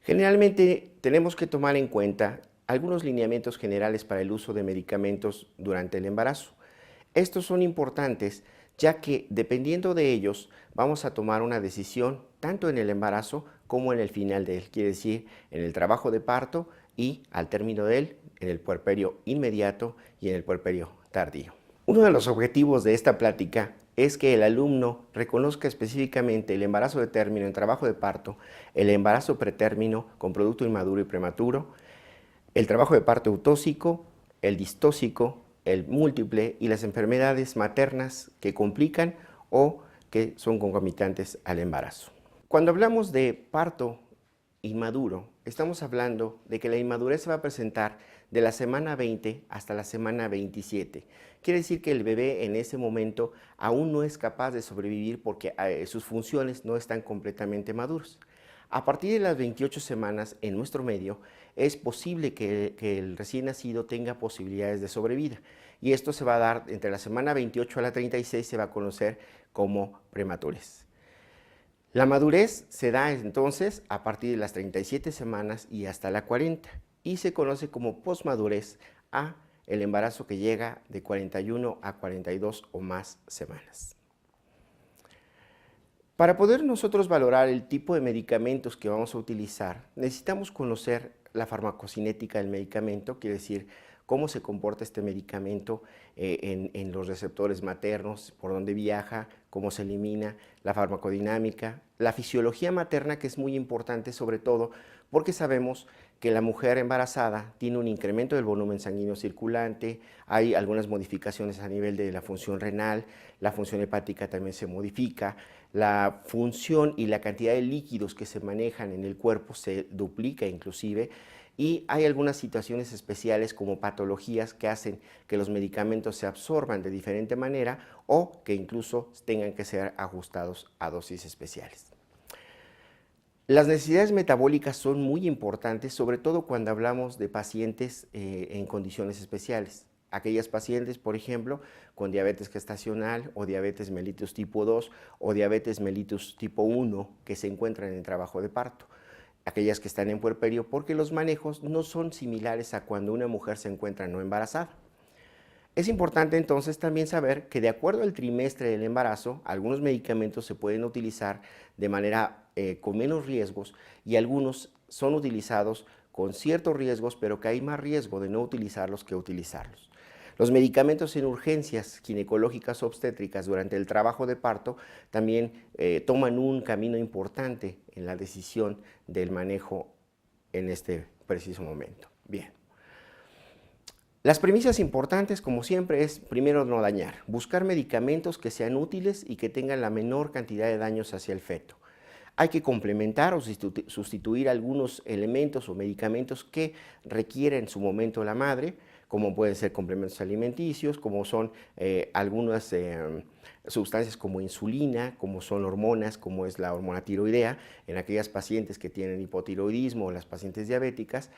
Generalmente tenemos que tomar en cuenta algunos lineamientos generales para el uso de medicamentos durante el embarazo. Estos son importantes ya que dependiendo de ellos vamos a tomar una decisión tanto en el embarazo como en el final de él, quiere decir en el trabajo de parto y al término de él, en el puerperio inmediato y en el puerperio tardío. Uno de los objetivos de esta plática es que el alumno reconozca específicamente el embarazo de término en trabajo de parto, el embarazo pretérmino con producto inmaduro y prematuro, el trabajo de parto eutóxico, el distóxico, el múltiple y las enfermedades maternas que complican o que son concomitantes al embarazo. Cuando hablamos de parto inmaduro, estamos hablando de que la inmadurez se va a presentar de la semana 20 hasta la semana 27. Quiere decir que el bebé en ese momento aún no es capaz de sobrevivir porque sus funciones no están completamente maduras. A partir de las 28 semanas en nuestro medio es posible que el recién nacido tenga posibilidades de sobrevida y esto se va a dar entre la semana 28 a la 36, se va a conocer como prematures. La madurez se da entonces a partir de las 37 semanas y hasta la 40 y se conoce como posmadurez a el embarazo que llega de 41 a 42 o más semanas. Para poder nosotros valorar el tipo de medicamentos que vamos a utilizar, necesitamos conocer la farmacocinética del medicamento, quiere decir cómo se comporta este medicamento en los receptores maternos, por dónde viaja, cómo se elimina, la farmacodinámica, la fisiología materna, que es muy importante sobre todo porque sabemos que la mujer embarazada tiene un incremento del volumen sanguíneo circulante, hay algunas modificaciones a nivel de la función renal, la función hepática también se modifica, la función y la cantidad de líquidos que se manejan en el cuerpo se duplica inclusive, y hay algunas situaciones especiales como patologías que hacen que los medicamentos se absorban de diferente manera o que incluso tengan que ser ajustados a dosis especiales. Las necesidades metabólicas son muy importantes, sobre todo cuando hablamos de pacientes en condiciones especiales. Aquellas pacientes, por ejemplo, con diabetes gestacional o diabetes mellitus tipo 2 o diabetes mellitus tipo 1 que se encuentran en trabajo de parto. Aquellas que están en puerperio porque los manejos no son similares a cuando una mujer se encuentra no embarazada. Es importante entonces también saber que de acuerdo al trimestre del embarazo, algunos medicamentos se pueden utilizar de manera con menos riesgos y algunos son utilizados con ciertos riesgos, pero que hay más riesgo de no utilizarlos que utilizarlos. Los medicamentos en urgencias ginecológicas obstétricas durante el trabajo de parto también toman un camino importante en la decisión del manejo en este preciso momento. Bien. Las premisas importantes, como siempre, es primero no dañar, buscar medicamentos que sean útiles y que tengan la menor cantidad de daños hacia el feto. Hay que complementar o sustituir algunos elementos o medicamentos que requiere en su momento la madre, como pueden ser complementos alimenticios, como son algunas sustancias como insulina, como son hormonas, como es la hormona tiroidea, en aquellas pacientes que tienen hipotiroidismo o las pacientes diabéticas,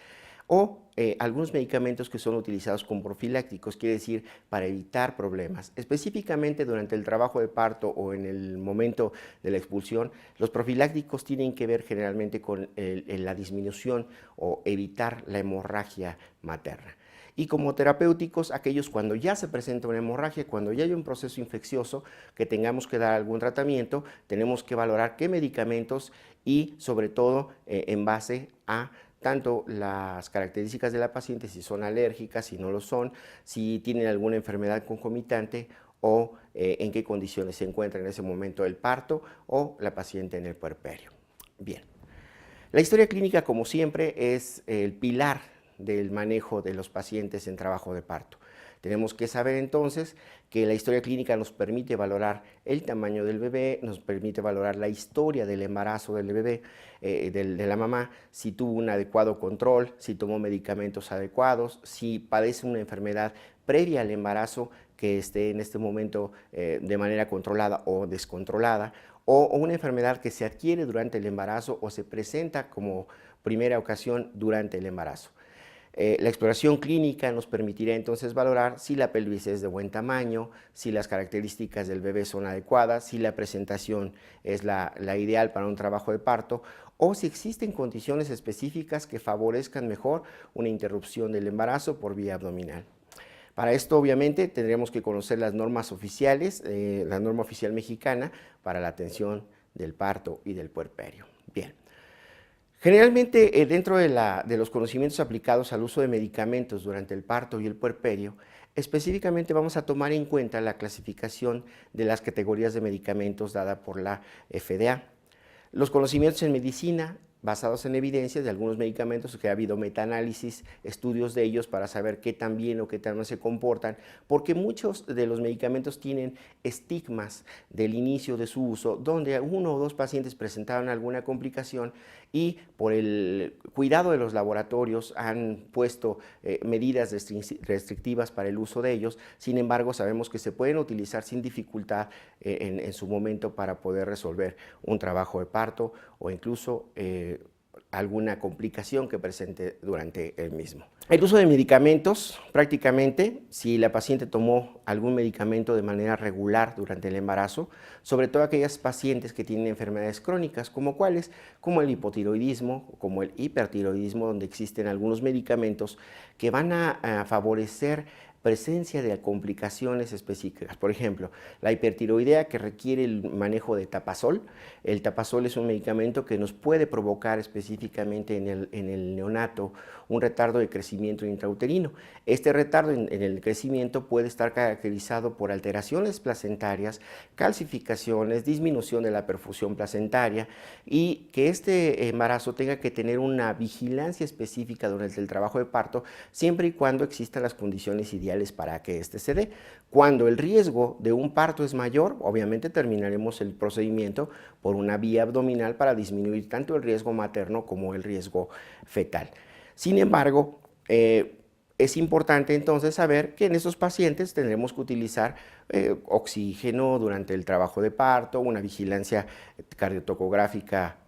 o algunos medicamentos que son utilizados como profilácticos, quiere decir para evitar problemas. Específicamente durante el trabajo de parto o en el momento de la expulsión, los profilácticos tienen que ver generalmente con la disminución o evitar la hemorragia materna. Y como terapéuticos, aquellos cuando ya se presenta una hemorragia, cuando ya hay un proceso infeccioso que tengamos que dar algún tratamiento, tenemos que valorar qué medicamentos y sobre todo en base a tanto las características de la paciente, si son alérgicas, si no lo son, si tienen alguna enfermedad concomitante o en qué condiciones se encuentra en ese momento el parto o la paciente en el puerperio. Bien, la historia clínica, como siempre, es el pilar del manejo de los pacientes en trabajo de parto. Tenemos que saber entonces que la historia clínica nos permite valorar el tamaño del bebé, nos permite valorar la historia del embarazo del bebé, de la mamá, si tuvo un adecuado control, si tomó medicamentos adecuados, si padece una enfermedad previa al embarazo que esté en este momento de manera controlada o descontrolada, o una enfermedad que se adquiere durante el embarazo o se presenta como primera ocasión durante el embarazo. La exploración clínica nos permitirá entonces valorar si la pelvis es de buen tamaño, si las características del bebé son adecuadas, si la presentación es la ideal para un trabajo de parto o si existen condiciones específicas que favorezcan mejor una interrupción del embarazo por vía abdominal. Para esto, obviamente, tendremos que conocer las normas oficiales, la norma oficial mexicana para la atención del parto y del puerperio. Bien. Generalmente, dentro de los conocimientos aplicados al uso de medicamentos durante el parto y el puerperio, específicamente vamos a tomar en cuenta la clasificación de las categorías de medicamentos dada por la FDA. Los conocimientos en medicina, basados en evidencias de algunos medicamentos, que ha habido metaanálisis, estudios de ellos para saber qué tan bien o qué tan mal se comportan, porque muchos de los medicamentos tienen estigmas del inicio de su uso, donde uno o dos pacientes presentaron alguna complicación y por el cuidado de los laboratorios han puesto medidas restrictivas para el uso de ellos. Sin embargo, sabemos que se pueden utilizar sin dificultad en su momento para poder resolver un trabajo de parto o incluso alguna complicación que presente durante el mismo. El uso de medicamentos, prácticamente, si la paciente tomó algún medicamento de manera regular durante el embarazo, sobre todo aquellas pacientes que tienen enfermedades crónicas, como cuáles, como el hipotiroidismo, como el hipertiroidismo, donde existen algunos medicamentos que van a favorecer presencia de complicaciones específicas. Por ejemplo, la hipertiroidea que requiere el manejo de tapazol. El tapazol es un medicamento que nos puede provocar específicamente en el neonato un retardo de crecimiento intrauterino. Este retardo en el crecimiento puede estar caracterizado por alteraciones placentarias, calcificaciones, disminución de la perfusión placentaria y que este embarazo tenga que tener una vigilancia específica durante el trabajo de parto, siempre y cuando existan las condiciones ideales para que este se dé. Cuando el riesgo de un parto es mayor, obviamente terminaremos el procedimiento por una vía abdominal para disminuir tanto el riesgo materno como el riesgo fetal. Sin embargo, es importante entonces saber que en estos pacientes tendremos que utilizar oxígeno durante el trabajo de parto, una vigilancia cardiotocográfica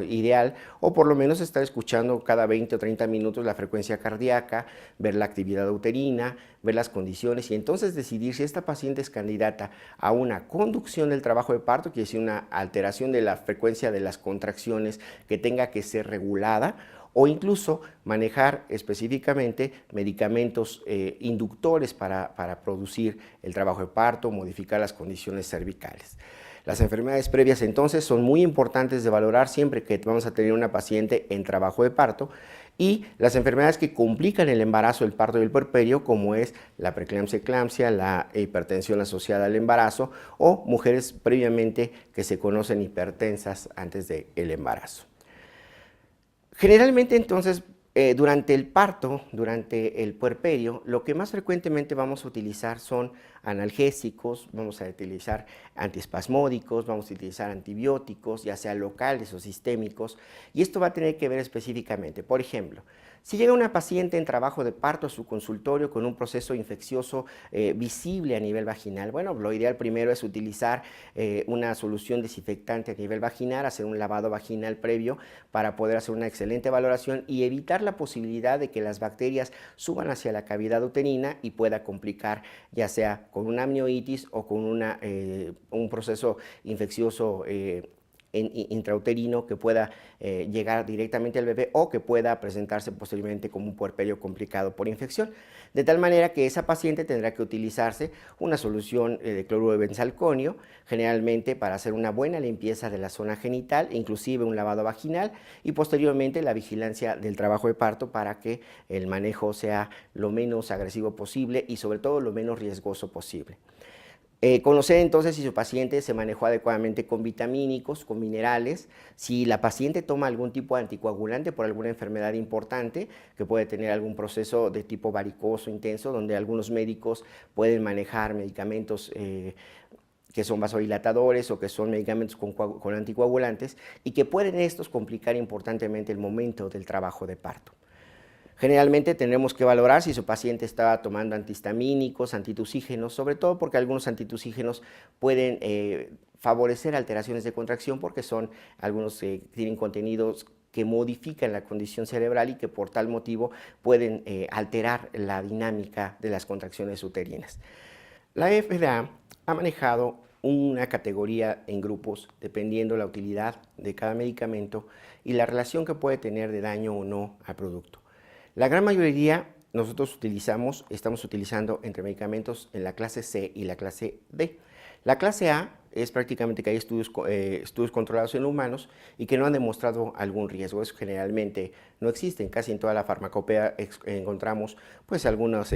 ideal, o por lo menos estar escuchando cada 20 o 30 minutos la frecuencia cardíaca, ver la actividad uterina, ver las condiciones y entonces decidir si esta paciente es candidata a una conducción del trabajo de parto, quiere decir una alteración de la frecuencia de las contracciones que tenga que ser regulada, o incluso manejar específicamente medicamentos inductores para producir el trabajo de parto, modificar las condiciones cervicales. Las enfermedades previas entonces son muy importantes de valorar siempre que vamos a tener una paciente en trabajo de parto y las enfermedades que complican el embarazo, el parto y el puerperio, como es la preeclampsia, la hipertensión asociada al embarazo o mujeres previamente que se conocen hipertensas antes del embarazo. Generalmente entonces durante el parto, durante el puerperio, lo que más frecuentemente vamos a utilizar son analgésicos, vamos a utilizar antiespasmódicos, vamos a utilizar antibióticos, ya sea locales o sistémicos, y esto va a tener que ver específicamente. Por ejemplo, si llega una paciente en trabajo de parto a su consultorio con un proceso infeccioso visible a nivel vaginal, bueno, lo ideal primero es utilizar una solución desinfectante a nivel vaginal, hacer un lavado vaginal previo para poder hacer una excelente valoración y evitar la posibilidad de que las bacterias suban hacia la cavidad uterina y pueda complicar ya sea con una amnioitis o con un proceso infeccioso intrauterino que pueda llegar directamente al bebé o que pueda presentarse posteriormente como un puerperio complicado por infección. De tal manera que esa paciente tendrá que utilizarse una solución de cloruro de benzalconio, generalmente para hacer una buena limpieza de la zona genital, inclusive un lavado vaginal y posteriormente la vigilancia del trabajo de parto para que el manejo sea lo menos agresivo posible y sobre todo lo menos riesgoso posible. Conocer entonces si su paciente se manejó adecuadamente con vitamínicos, con minerales, si la paciente toma algún tipo de anticoagulante por alguna enfermedad importante, que puede tener algún proceso de tipo varicoso intenso, donde algunos médicos pueden manejar medicamentos que son vasodilatadores o que son medicamentos con anticoagulantes y que pueden estos complicar importantemente el momento del trabajo de parto. Generalmente tendremos que valorar si su paciente estaba tomando antihistamínicos, antitusígenos, sobre todo porque algunos antitusígenos pueden favorecer alteraciones de contracción porque son algunos que tienen contenidos que modifican la condición cerebral y que por tal motivo pueden alterar la dinámica de las contracciones uterinas. La FDA ha manejado una categoría en grupos dependiendo la utilidad de cada medicamento y la relación que puede tener de daño o no al producto. La gran mayoría nosotros estamos utilizando entre medicamentos en la clase C y la clase D. La clase A es prácticamente que hay estudios controlados en humanos y que no han demostrado algún riesgo. Eso generalmente no existe. Casi en toda la farmacopea encontramos pues algunas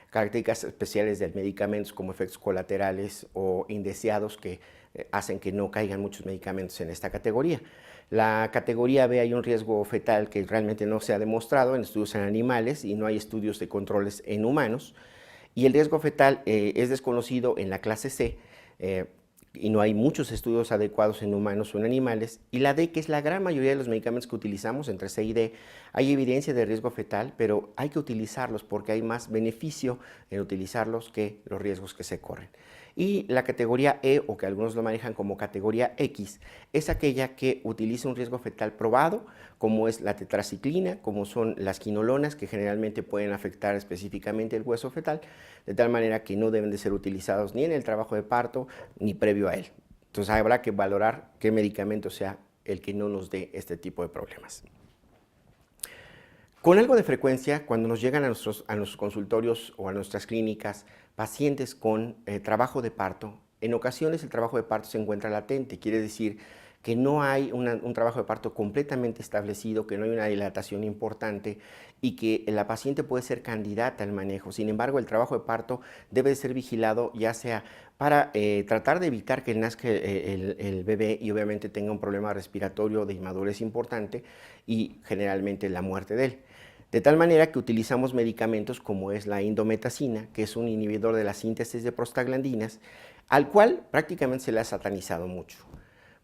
características especiales del medicamento como efectos colaterales o indeseados que hacen que no caigan muchos medicamentos en esta categoría. La categoría B hay un riesgo fetal que realmente no se ha demostrado en estudios en animales y no hay estudios de controles en humanos. Y el riesgo fetal es desconocido en la clase C y no hay muchos estudios adecuados en humanos o en animales. Y la D, que es la gran mayoría de los medicamentos que utilizamos, entre C y D, hay evidencia de riesgo fetal, pero hay que utilizarlos porque hay más beneficio en utilizarlos que los riesgos que se corren. Y la categoría E, o que algunos lo manejan como categoría X, es aquella que utiliza un riesgo fetal probado, como es la tetraciclina, como son las quinolonas, que generalmente pueden afectar específicamente el hueso fetal, de tal manera que no deben de ser utilizados ni en el trabajo de parto ni previo a él. Entonces habrá que valorar qué medicamento sea el que no nos dé este tipo de problemas. Con algo de frecuencia, cuando nos llegan a nuestros consultorios o a nuestras clínicas pacientes con trabajo de parto, en ocasiones el trabajo de parto se encuentra latente, quiere decir que no hay un trabajo de parto completamente establecido, que no hay una dilatación importante y que la paciente puede ser candidata al manejo. Sin embargo, el trabajo de parto debe ser vigilado, ya sea para tratar de evitar que nazca el bebé y obviamente tenga un problema respiratorio de inmadurez importante y generalmente la muerte de él. De tal manera que utilizamos medicamentos como es la indometacina, que es un inhibidor de la síntesis de prostaglandinas, al cual prácticamente se le ha satanizado mucho.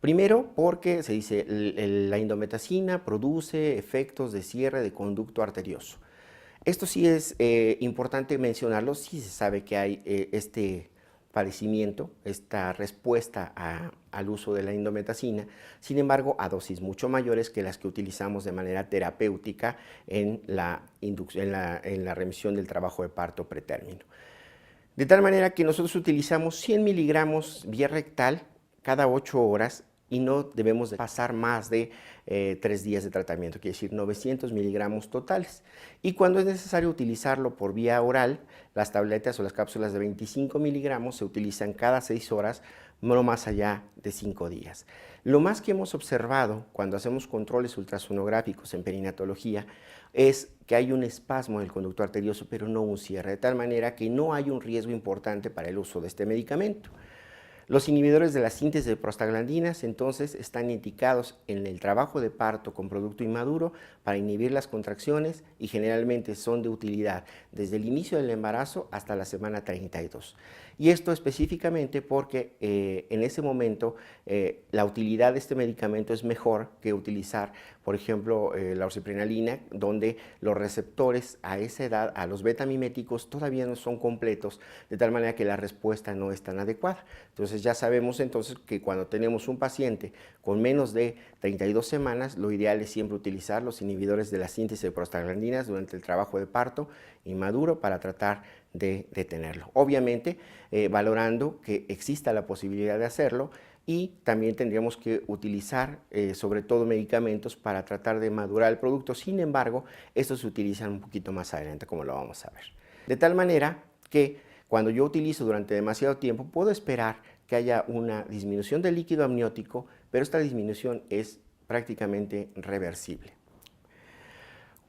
Primero porque se dice la indometacina produce efectos de cierre de conducto arterioso. Esto sí es importante mencionarlo, sí se sabe que hay este padecimiento, esta respuesta al uso de la indometacina, sin embargo a dosis mucho mayores que las que utilizamos de manera terapéutica en la remisión del trabajo de parto pretérmino. De tal manera que nosotros utilizamos 100 miligramos vía rectal cada 8 horas y no debemos de pasar más de 3 días de tratamiento, quiere decir 900 miligramos totales. Y cuando es necesario utilizarlo por vía oral, las tabletas o las cápsulas de 25 miligramos se utilizan cada 6 horas, no más allá de 5 días. Lo más que hemos observado cuando hacemos controles ultrasonográficos en perinatología es que hay un espasmo del conducto arterioso, pero no un cierre, de tal manera que no hay un riesgo importante para el uso de este medicamento. Los inhibidores de la síntesis de prostaglandinas entonces están indicados en el trabajo de parto con producto inmaduro para inhibir las contracciones y generalmente son de utilidad desde el inicio del embarazo hasta la semana 32. Y esto específicamente porque en ese momento la utilidad de este medicamento es mejor que utilizar, por ejemplo, la orsiprenalina, donde los receptores a esa edad, a los beta-miméticos, todavía no son completos, de tal manera que la respuesta no es tan adecuada. Entonces ya sabemos entonces que cuando tenemos un paciente con menos de 32 semanas, lo ideal es siempre utilizar los inhibidores de la síntesis de prostaglandinas durante el trabajo de parto inmaduro para tratar de detenerlo. Obviamente, valorando que exista la posibilidad de hacerlo y también tendríamos que utilizar sobre todo medicamentos para tratar de madurar el producto. Sin embargo, estos se utilizan un poquito más adelante, como lo vamos a ver. De tal manera que cuando yo utilizo durante demasiado tiempo, puedo esperar que haya una disminución del líquido amniótico, pero esta disminución es prácticamente reversible.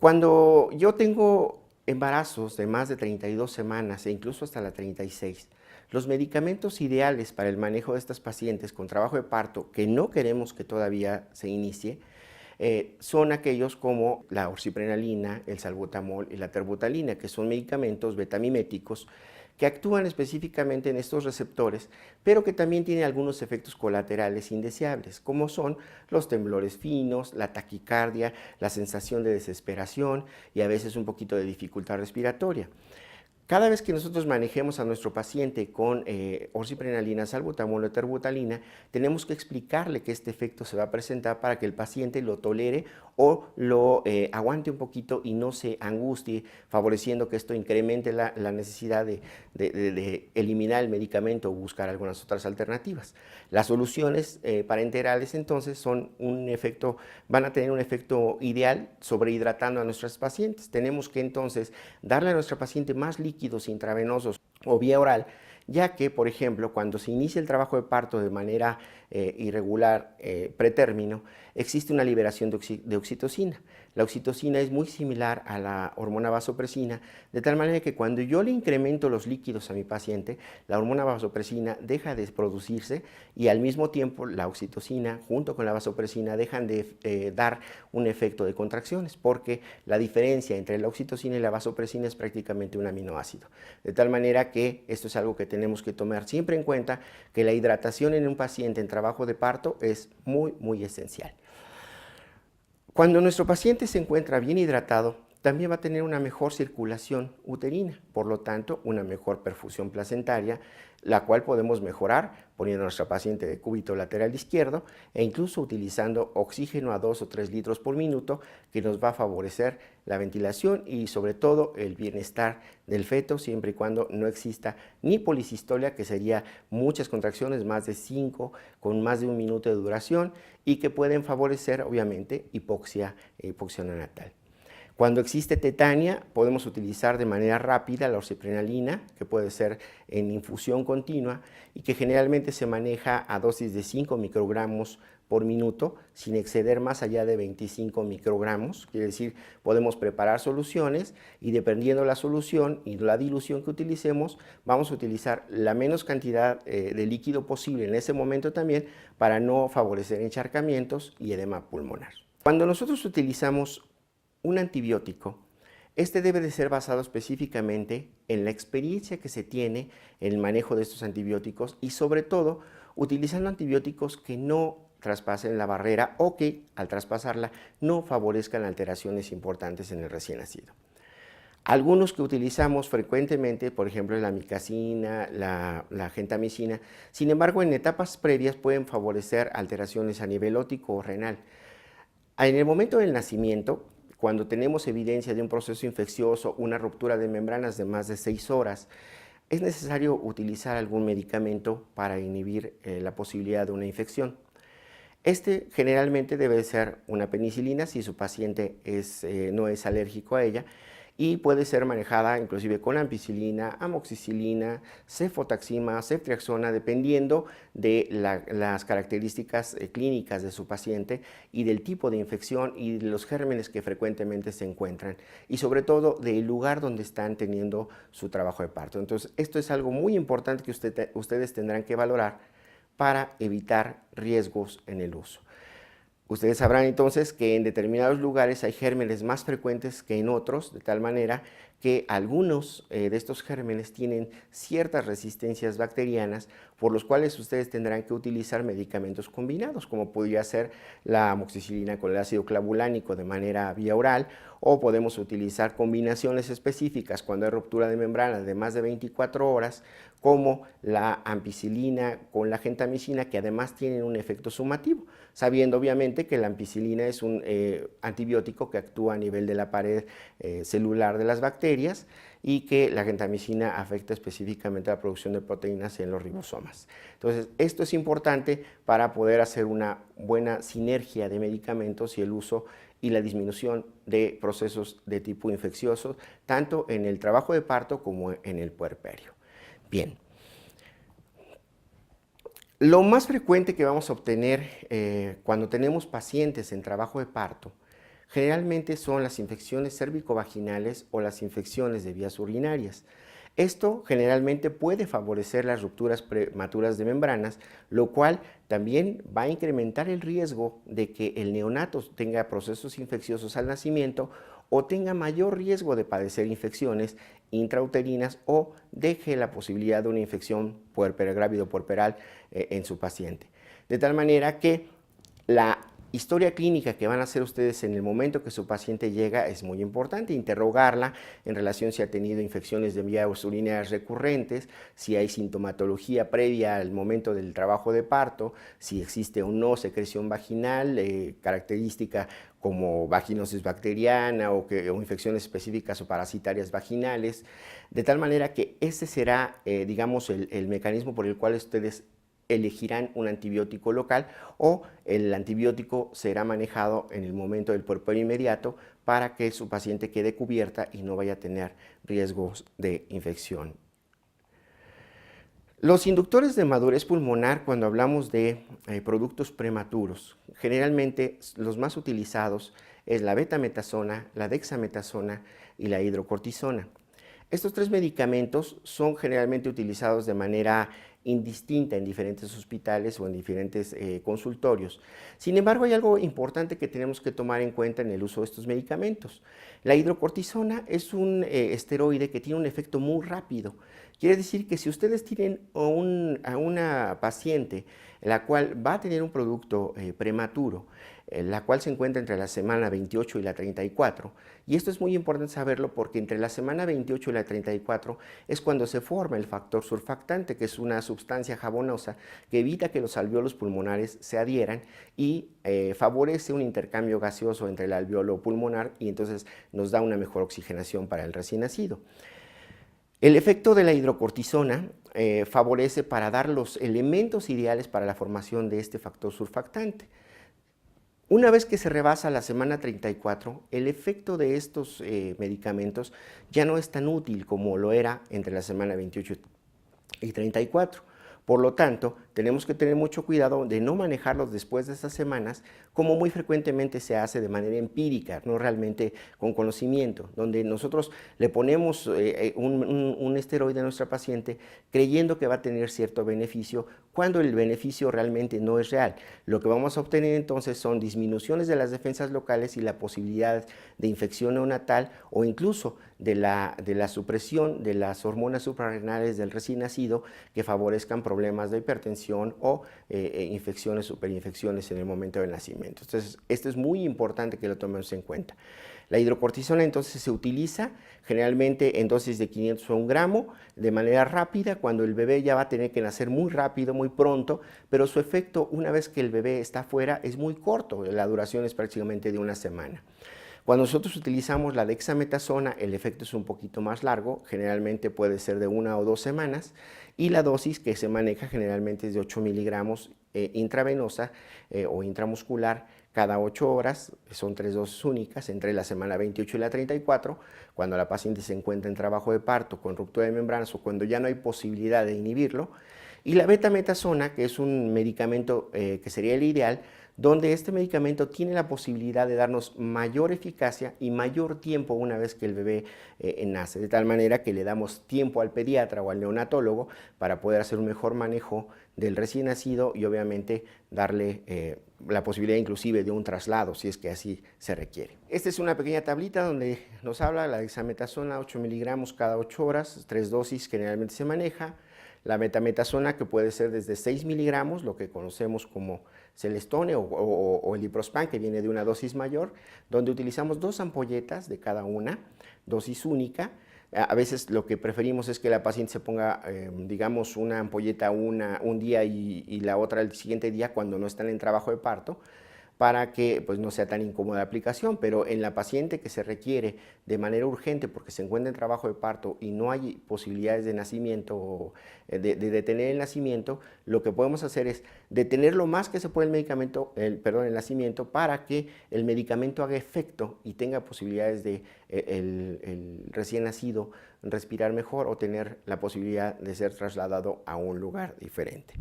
Cuando yo tengo embarazos de más de 32 semanas e incluso hasta la 36, los medicamentos ideales para el manejo de estas pacientes con trabajo de parto que no queremos que todavía se inicie son aquellos como la orsiprenalina, el salbutamol y la terbutalina, que son medicamentos betamiméticos que actúan específicamente en estos receptores, pero que también tienen algunos efectos colaterales indeseables, como son los temblores finos, la taquicardia, la sensación de desesperación y a veces un poquito de dificultad respiratoria. Cada vez que nosotros manejemos a nuestro paciente con orciprenalina, salbutamol o terbutalina, tenemos que explicarle que este efecto se va a presentar para que el paciente lo tolere o lo aguante un poquito y no se angustie, favoreciendo que esto incremente la necesidad de eliminar el medicamento o buscar algunas otras alternativas. Las soluciones parenterales entonces van a tener un efecto ideal sobrehidratando a nuestros pacientes. Tenemos que entonces darle a nuestra paciente más líquidos intravenosos o vía oral, ya que, por ejemplo, cuando se inicia el trabajo de parto de manera irregular, pretérmino, existe una liberación de oxitocina. La oxitocina es muy similar a la hormona vasopresina, de tal manera que cuando yo le incremento los líquidos a mi paciente, la hormona vasopresina deja de producirse y al mismo tiempo la oxitocina junto con la vasopresina dejan de dar un efecto de contracciones, porque la diferencia entre la oxitocina y la vasopresina es prácticamente un aminoácido. De tal manera que esto es algo que tenemos que tomar siempre en cuenta, que la hidratación en un paciente en trabajo de parto es muy esencial. Cuando nuestro paciente se encuentra bien hidratado, también va a tener una mejor circulación uterina, por lo tanto, una mejor perfusión placentaria, la cual podemos mejorar poniendo a nuestra paciente de cúbito lateral izquierdo e incluso utilizando oxígeno a 2 o 3 litros por minuto, que nos va a favorecer la ventilación y sobre todo el bienestar del feto, siempre y cuando no exista ni policistolia, que sería muchas contracciones, más de 5, con más de 1 minuto de duración, y que pueden favorecer obviamente hipoxia neonatal. Cuando existe tetania, podemos utilizar de manera rápida la orciprenalina, que puede ser en infusión continua y que generalmente se maneja a dosis de 5 microgramos por minuto, sin exceder más allá de 25 microgramos. Quiere decir, podemos preparar soluciones y dependiendo la solución y la dilución que utilicemos, vamos a utilizar la menos cantidad de líquido posible en ese momento también para no favorecer encharcamientos y edema pulmonar. Cuando nosotros utilizamos un antibiótico, este debe de ser basado específicamente en la experiencia que se tiene en el manejo de estos antibióticos y sobre todo utilizando antibióticos que no traspasen la barrera o que al traspasarla no favorezcan alteraciones importantes en el recién nacido. Algunos que utilizamos frecuentemente, por ejemplo la amicacina, la gentamicina, sin embargo en etapas previas pueden favorecer alteraciones a nivel óptico o renal. En el momento del nacimiento, cuando tenemos evidencia de un proceso infeccioso, una ruptura de membranas de más de 6 horas, es necesario utilizar algún medicamento para inhibir la posibilidad de una infección. Este generalmente debe ser una penicilina si su paciente no es alérgico a ella y puede ser manejada inclusive con ampicilina, amoxicilina, cefotaxima, ceftriaxona, dependiendo de las características clínicas de su paciente y del tipo de infección y de los gérmenes que frecuentemente se encuentran y sobre todo del lugar donde están teniendo su trabajo de parto. Entonces, esto es algo muy importante que ustedes tendrán que valorar para evitar riesgos en el uso. Ustedes sabrán entonces que en determinados lugares hay gérmenes más frecuentes que en otros, de tal manera que algunos de estos gérmenes tienen ciertas resistencias bacterianas, por los cuales ustedes tendrán que utilizar medicamentos combinados, como podría ser la amoxicilina con el ácido clavulánico de manera vía oral, o podemos utilizar combinaciones específicas cuando hay ruptura de membrana de más de 24 horas, como la ampicilina con la gentamicina, que además tienen un efecto sumativo, sabiendo obviamente que la ampicilina es un antibiótico que actúa a nivel de la pared celular de las bacterias y que la gentamicina afecta específicamente la producción de proteínas en los ribosomas. Entonces, esto es importante para poder hacer una buena sinergia de medicamentos y el uso y la disminución de procesos de tipo infeccioso, tanto en el trabajo de parto como en el puerperio. Bien. Lo más frecuente que vamos a obtener cuando tenemos pacientes en trabajo de parto generalmente son las infecciones cérvico-vaginales o las infecciones de vías urinarias. Esto generalmente puede favorecer las rupturas prematuras de membranas, lo cual también va a incrementar el riesgo de que el neonato tenga procesos infecciosos al nacimiento o tenga mayor riesgo de padecer infecciones intrauterinas o deje la posibilidad de una infección grávido-puerperal en su paciente. De tal manera que la historia clínica que van a hacer ustedes en el momento que su paciente llega es muy importante, interrogarla en relación si ha tenido infecciones de vías urinarias recurrentes, si hay sintomatología previa al momento del trabajo de parto, si existe o no secreción vaginal, característica como vaginosis bacteriana o infecciones específicas o parasitarias vaginales, de tal manera que ese será, digamos, el mecanismo por el cual ustedes elegirán un antibiótico local o el antibiótico será manejado en el momento del puerperio inmediato para que su paciente quede cubierta y no vaya a tener riesgos de infección. Los inductores de madurez pulmonar, cuando hablamos de productos prematuros, generalmente los más utilizados es la betametasona, la dexametasona y la hidrocortisona. Estos tres medicamentos son generalmente utilizados de manera indistinta en diferentes hospitales o en diferentes consultorios. Sin embargo, hay algo importante que tenemos que tomar en cuenta en el uso de estos medicamentos. La hidrocortisona es un esteroide que tiene un efecto muy rápido. Quiere decir que si ustedes tienen a una paciente la cual va a tener un producto prematuro, la cual se encuentra entre la semana 28 y la 34, y esto es muy importante saberlo porque entre la semana 28 y la 34 es cuando se forma el factor surfactante, que es una sustancia jabonosa que evita que los alvéolos pulmonares se adhieran y favorece un intercambio gaseoso entre el alvéolo pulmonar y entonces nos da una mejor oxigenación para el recién nacido. El efecto de la hidrocortisona favorece para dar los elementos ideales para la formación de este factor surfactante. Una vez que se rebasa la semana 34, el efecto de estos medicamentos ya no es tan útil como lo era entre la semana 28 y 34. Por lo tanto, tenemos que tener mucho cuidado de no manejarlos después de estas semanas, como muy frecuentemente se hace de manera empírica, no realmente con conocimiento, donde nosotros le ponemos un esteroide a nuestra paciente creyendo que va a tener cierto beneficio, cuando el beneficio realmente no es real. Lo que vamos a obtener entonces son disminuciones de las defensas locales y la posibilidad de infección neonatal o incluso de la supresión de las hormonas suprarrenales del recién nacido que favorezcan problemas de hipertensión o infecciones, superinfecciones en el momento del nacimiento. Entonces, esto es muy importante que lo tomemos en cuenta. La hidrocortisona entonces se utiliza generalmente en dosis de 500 a 1 gramo de manera rápida cuando el bebé ya va a tener que nacer muy rápido, muy pronto, pero su efecto una vez que el bebé está fuera es muy corto, la duración es prácticamente de una semana. Cuando nosotros utilizamos la dexametasona, el efecto es un poquito más largo, generalmente puede ser de 1 o 2 semanas, y la dosis que se maneja generalmente es de 8 miligramos intravenosa o intramuscular cada 8 horas, son 3 dosis únicas entre la semana 28 y la 34, cuando la paciente se encuentra en trabajo de parto con ruptura de membranas o cuando ya no hay posibilidad de inhibirlo, y la betametasona, que es un medicamento que sería el ideal, donde este medicamento tiene la posibilidad de darnos mayor eficacia y mayor tiempo una vez que el bebé nace, de tal manera que le damos tiempo al pediatra o al neonatólogo para poder hacer un mejor manejo del recién nacido y obviamente darle la posibilidad inclusive de un traslado si es que así se requiere. Esta es una pequeña tablita donde nos habla la dexametasona 8 miligramos cada 8 horas, 3 dosis generalmente se maneja. La betametasona que puede ser desde 6 miligramos, lo que conocemos como Celestone o el Liprospan, que viene de una dosis mayor, donde utilizamos 2 ampolletas de cada una, dosis única. A veces lo que preferimos es que la paciente se ponga, digamos, una ampolleta un día y la otra el siguiente día cuando no están en trabajo de parto, para que pues, no sea tan incómoda la aplicación, pero en la paciente que se requiere de manera urgente porque se encuentra en trabajo de parto y no hay posibilidades de nacimiento o de detener el nacimiento, lo que podemos hacer es detener lo más que se puede el nacimiento para que el medicamento haga efecto y tenga posibilidades de el recién nacido respirar mejor o tener la posibilidad de ser trasladado a un lugar diferente.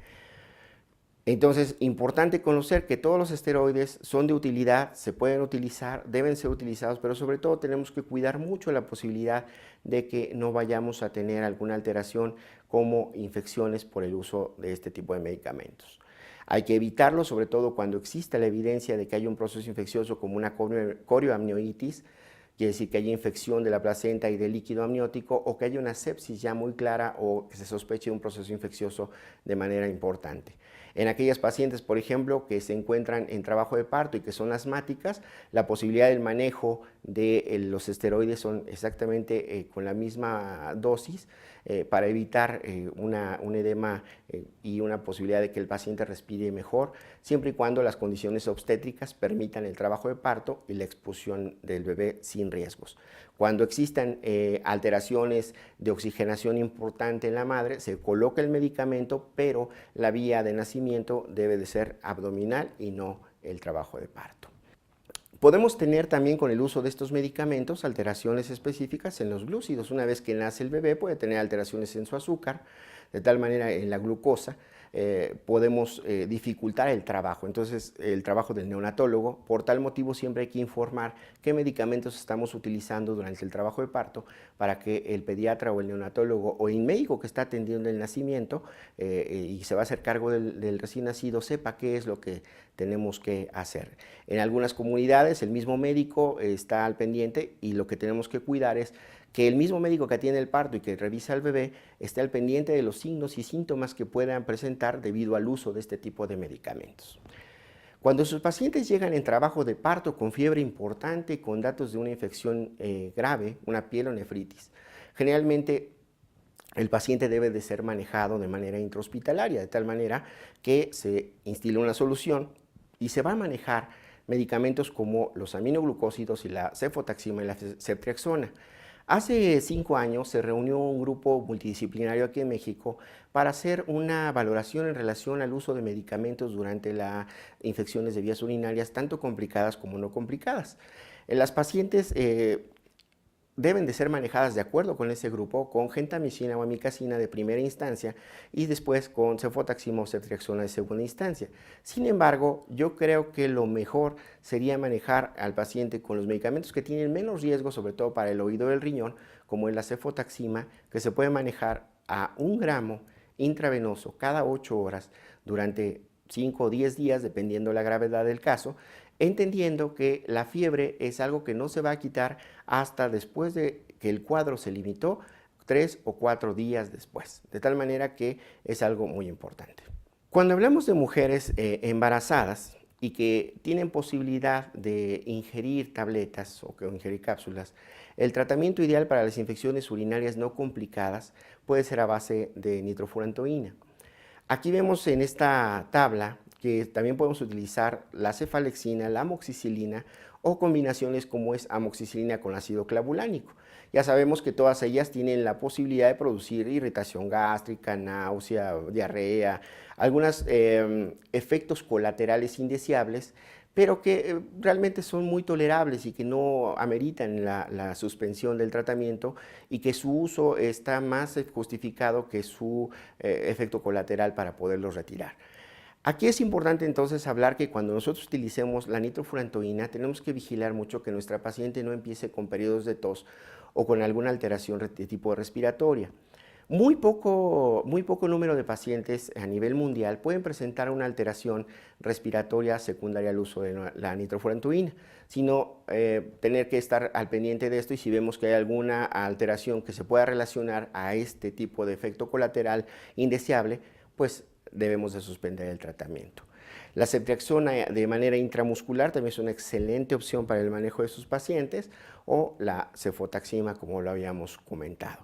Entonces, importante conocer que todos los esteroides son de utilidad, se pueden utilizar, deben ser utilizados, pero sobre todo tenemos que cuidar mucho la posibilidad de que no vayamos a tener alguna alteración como infecciones por el uso de este tipo de medicamentos. Hay que evitarlo, sobre todo cuando exista la evidencia de que hay un proceso infeccioso como una corioamnionitis, quiere decir que haya infección de la placenta y del líquido amniótico o que haya una sepsis ya muy clara o que se sospeche de un proceso infeccioso de manera importante. En aquellas pacientes, por ejemplo, que se encuentran en trabajo de parto y que son asmáticas, la posibilidad del manejo de los esteroides son exactamente con la misma dosis para evitar un edema y una posibilidad de que el paciente respire mejor, siempre y cuando las condiciones obstétricas permitan el trabajo de parto y la expulsión del bebé sin riesgos. Cuando existan alteraciones de oxigenación importante en la madre, se coloca el medicamento, pero la vía de nacimiento debe de ser abdominal y no el trabajo de parto. Podemos tener también con el uso de estos medicamentos alteraciones específicas en los glúcidos. Una vez que nace el bebé puede tener alteraciones en su azúcar, de tal manera en la glucosa podemos dificultar el trabajo. Entonces el trabajo del neonatólogo, por tal motivo siempre hay que informar qué medicamentos estamos utilizando durante el trabajo de parto para que el pediatra o el neonatólogo o el médico que está atendiendo el nacimiento y se va a hacer cargo del recién nacido sepa qué es lo que tenemos que hacer. En algunas comunidades el mismo médico está al pendiente y lo que tenemos que cuidar es que el mismo médico que atiende el parto y que revisa al bebé esté al pendiente de los signos y síntomas que puedan presentar debido al uso de este tipo de medicamentos. Cuando sus pacientes llegan en trabajo de parto con fiebre importante, con datos de una infección grave, una pielonefritis, generalmente el paciente debe de ser manejado de manera intrahospitalaria, de tal manera que se instile una solución y se va a manejar medicamentos como los aminoglucósidos y la cefotaxima y la ceftriaxona. Hace 5 años se reunió un grupo multidisciplinario aquí en México para hacer una valoración en relación al uso de medicamentos durante las infecciones de vías urinarias, tanto complicadas como no complicadas. Las pacientes deben de ser manejadas de acuerdo con ese grupo, con gentamicina o amikacina de primera instancia y después con cefotaxima o ceftriaxona de segunda instancia. Sin embargo, yo creo que lo mejor sería manejar al paciente con los medicamentos que tienen menos riesgo, sobre todo para el oído del riñón, como es la cefotaxima, que se puede manejar a 1 gramo intravenoso cada 8 horas durante 5 o 10 días, dependiendo la gravedad del caso, entendiendo que la fiebre es algo que no se va a quitar hasta después de que el cuadro se limitó, 3 o 4 días después, de tal manera que es algo muy importante. Cuando hablamos de mujeres embarazadas y que tienen posibilidad de ingerir tabletas o que ingerir cápsulas, el tratamiento ideal para las infecciones urinarias no complicadas puede ser a base de nitrofurantoína. Aquí vemos en esta tabla que también podemos utilizar la cefalexina, la amoxicilina o combinaciones como es amoxicilina con ácido clavulánico. Ya sabemos que todas ellas tienen la posibilidad de producir irritación gástrica, náusea, diarrea, algunos efectos colaterales indeseables, pero que realmente son muy tolerables y que no ameritan la suspensión del tratamiento y que su uso está más justificado que su efecto colateral para poderlos retirar. Aquí es importante entonces hablar que cuando nosotros utilicemos la nitrofurantoína tenemos que vigilar mucho que nuestra paciente no empiece con periodos de tos o con alguna alteración de tipo respiratoria. Muy poco número de pacientes a nivel mundial pueden presentar una alteración respiratoria secundaria al uso de la nitrofurantoína, sino tener que estar al pendiente de esto y si vemos que hay alguna alteración que se pueda relacionar a este tipo de efecto colateral indeseable, pues debemos de suspender el tratamiento. La ceftriaxona de manera intramuscular también es una excelente opción para el manejo de sus pacientes o la cefotaxima como lo habíamos comentado.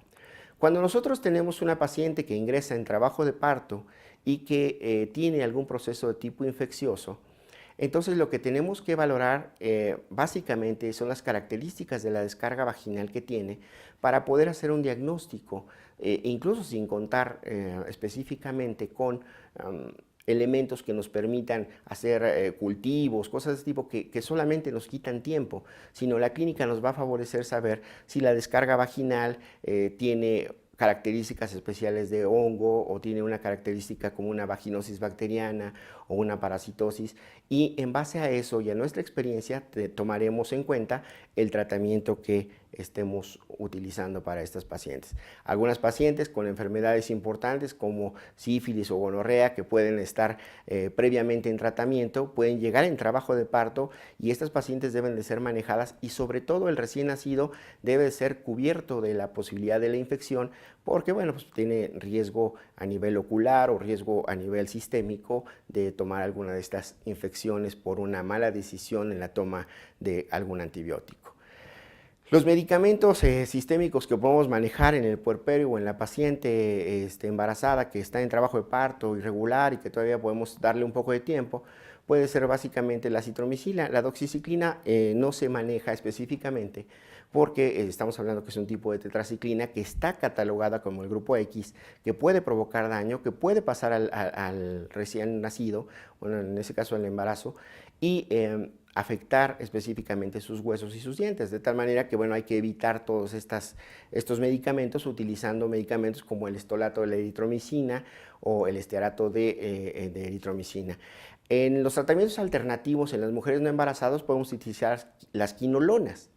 Cuando nosotros tenemos una paciente que ingresa en trabajo de parto y que tiene algún proceso de tipo infeccioso, entonces lo que tenemos que valorar básicamente son las características de la descarga vaginal que tiene para poder hacer un diagnóstico, incluso sin contar específicamente con elementos que nos permitan hacer cultivos, cosas de este tipo que solamente nos quitan tiempo, sino la clínica nos va a favorecer saber si la descarga vaginal tiene características especiales de hongo o tiene una característica como una vaginosis bacteriana o una parasitosis y en base a eso y a nuestra experiencia tomaremos en cuenta el tratamiento que estemos utilizando para estas pacientes. Algunas pacientes con enfermedades importantes como sífilis o gonorrea que pueden estar previamente en tratamiento, pueden llegar en trabajo de parto y estas pacientes deben de ser manejadas y sobre todo el recién nacido debe ser cubierto de la posibilidad de la infección porque bueno, pues tiene riesgo a nivel ocular o riesgo a nivel sistémico de tomar alguna de estas infecciones por una mala decisión en la toma de algún antibiótico. Los medicamentos sistémicos que podemos manejar en el puerperio o en la paciente embarazada que está en trabajo de parto irregular y que todavía podemos darle un poco de tiempo, puede ser básicamente la citromicina. La doxiciclina no se maneja específicamente porque estamos hablando que es un tipo de tetraciclina que está catalogada como el grupo X, que puede provocar daño, que puede pasar al recién nacido, bueno, en ese caso al embarazo, y afectar específicamente sus huesos y sus dientes, de tal manera que bueno, hay que evitar todos estos medicamentos utilizando medicamentos como el estolato de la eritromicina o el estearato de eritromicina. En los tratamientos alternativos en las mujeres no embarazadas podemos utilizar las quinolonas,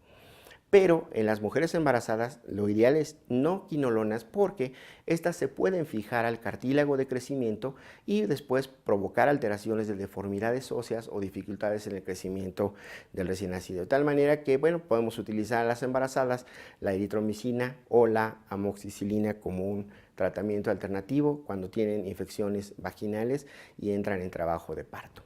pero en las mujeres embarazadas lo ideal es no quinolonas porque estas se pueden fijar al cartílago de crecimiento y después provocar alteraciones de deformidades óseas o dificultades en el crecimiento del recién nacido. De tal manera que, bueno, podemos utilizar a las embarazadas la eritromicina o la amoxicilina como un tratamiento alternativo cuando tienen infecciones vaginales y entran en trabajo de parto.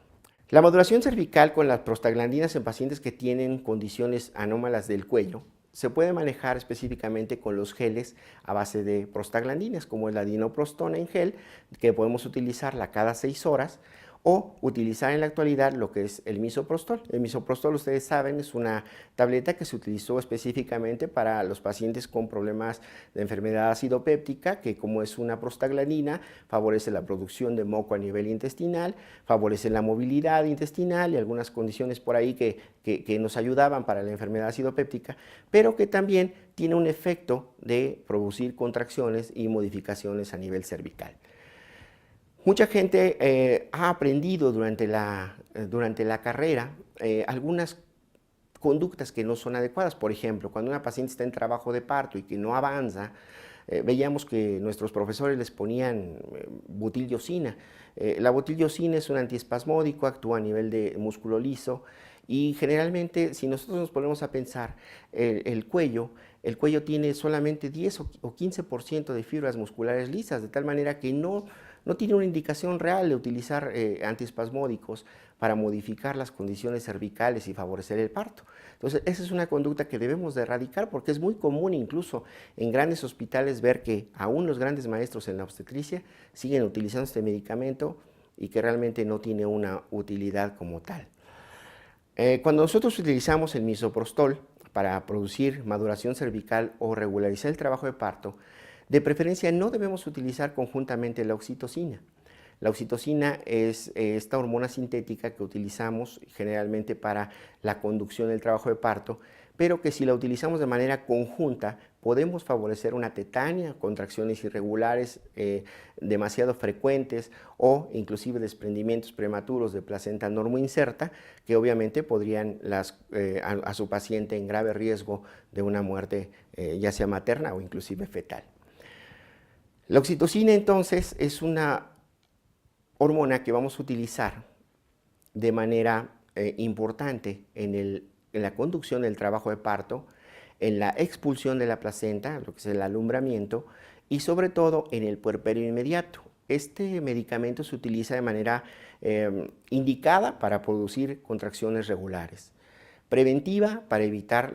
La maduración cervical con las prostaglandinas en pacientes que tienen condiciones anómalas del cuello se puede manejar específicamente con los geles a base de prostaglandinas, como es la dinoprostona en gel, que podemos utilizarla cada 6 horas, o utilizar en la actualidad lo que es el misoprostol. El misoprostol, ustedes saben, es una tableta que se utilizó específicamente para los pacientes con problemas de enfermedad acidopéptica, que como es una prostaglandina, favorece la producción de moco a nivel intestinal, favorece la movilidad intestinal y algunas condiciones por ahí que nos ayudaban para la enfermedad acidopéptica, pero que también tiene un efecto de producir contracciones y modificaciones a nivel cervical. Mucha gente ha aprendido durante la carrera algunas conductas que no son adecuadas. Por ejemplo, cuando una paciente está en trabajo de parto y que no avanza, veíamos que nuestros profesores les ponían butildiosina. La butildiosina es un antiespasmódico, actúa a nivel de músculo liso y generalmente si nosotros nos ponemos a pensar el cuello tiene solamente 10 o 15% de fibras musculares lisas, de tal manera que no tiene una indicación real de utilizar antiespasmódicos para modificar las condiciones cervicales y favorecer el parto. Entonces, esa es una conducta que debemos de erradicar porque es muy común incluso en grandes hospitales ver que aún los grandes maestros en la obstetricia siguen utilizando este medicamento y que realmente no tiene una utilidad como tal. Cuando nosotros utilizamos el misoprostol para producir maduración cervical o regularizar el trabajo de parto, de preferencia no debemos utilizar conjuntamente la oxitocina. La oxitocina es esta hormona sintética que utilizamos generalmente para la conducción del trabajo de parto, pero que si la utilizamos de manera conjunta podemos favorecer una tetania, contracciones irregulares demasiado frecuentes o inclusive desprendimientos prematuros de placenta normoinserta que obviamente podrían a su paciente en grave riesgo de una muerte ya sea materna o inclusive fetal. La oxitocina entonces es una hormona que vamos a utilizar de manera importante en la conducción del trabajo de parto, en la expulsión de la placenta, lo que es el alumbramiento, y sobre todo en el puerperio inmediato. Este medicamento se utiliza de manera indicada para producir contracciones regulares, preventiva para evitar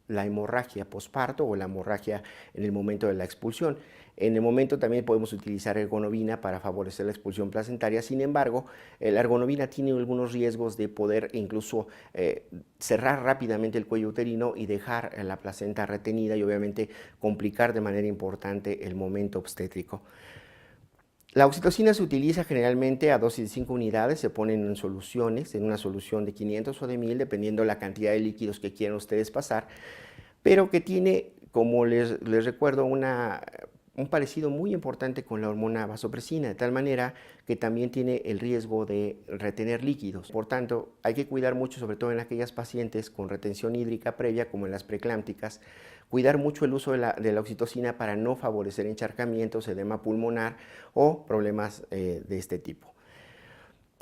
la hemorragia posparto o la hemorragia en el momento de la expulsión. En el momento también podemos utilizar ergonovina para favorecer la expulsión placentaria. Sin embargo, la ergonovina tiene algunos riesgos de poder incluso cerrar rápidamente el cuello uterino y dejar la placenta retenida y obviamente complicar de manera importante el momento obstétrico. La oxitocina se utiliza generalmente a dosis de 5 unidades, se ponen en soluciones, en una solución de 500 o de 1000, dependiendo la cantidad de líquidos que quieran ustedes pasar, pero que tiene, como les recuerdo, una un parecido muy importante con la hormona vasopresina, de tal manera que también tiene el riesgo de retener líquidos. Por tanto, hay que cuidar mucho, sobre todo en aquellas pacientes con retención hídrica previa, como en las preclámpticas, cuidar mucho el uso de la oxitocina para no favorecer encharcamientos, edema pulmonar o problemas de este tipo.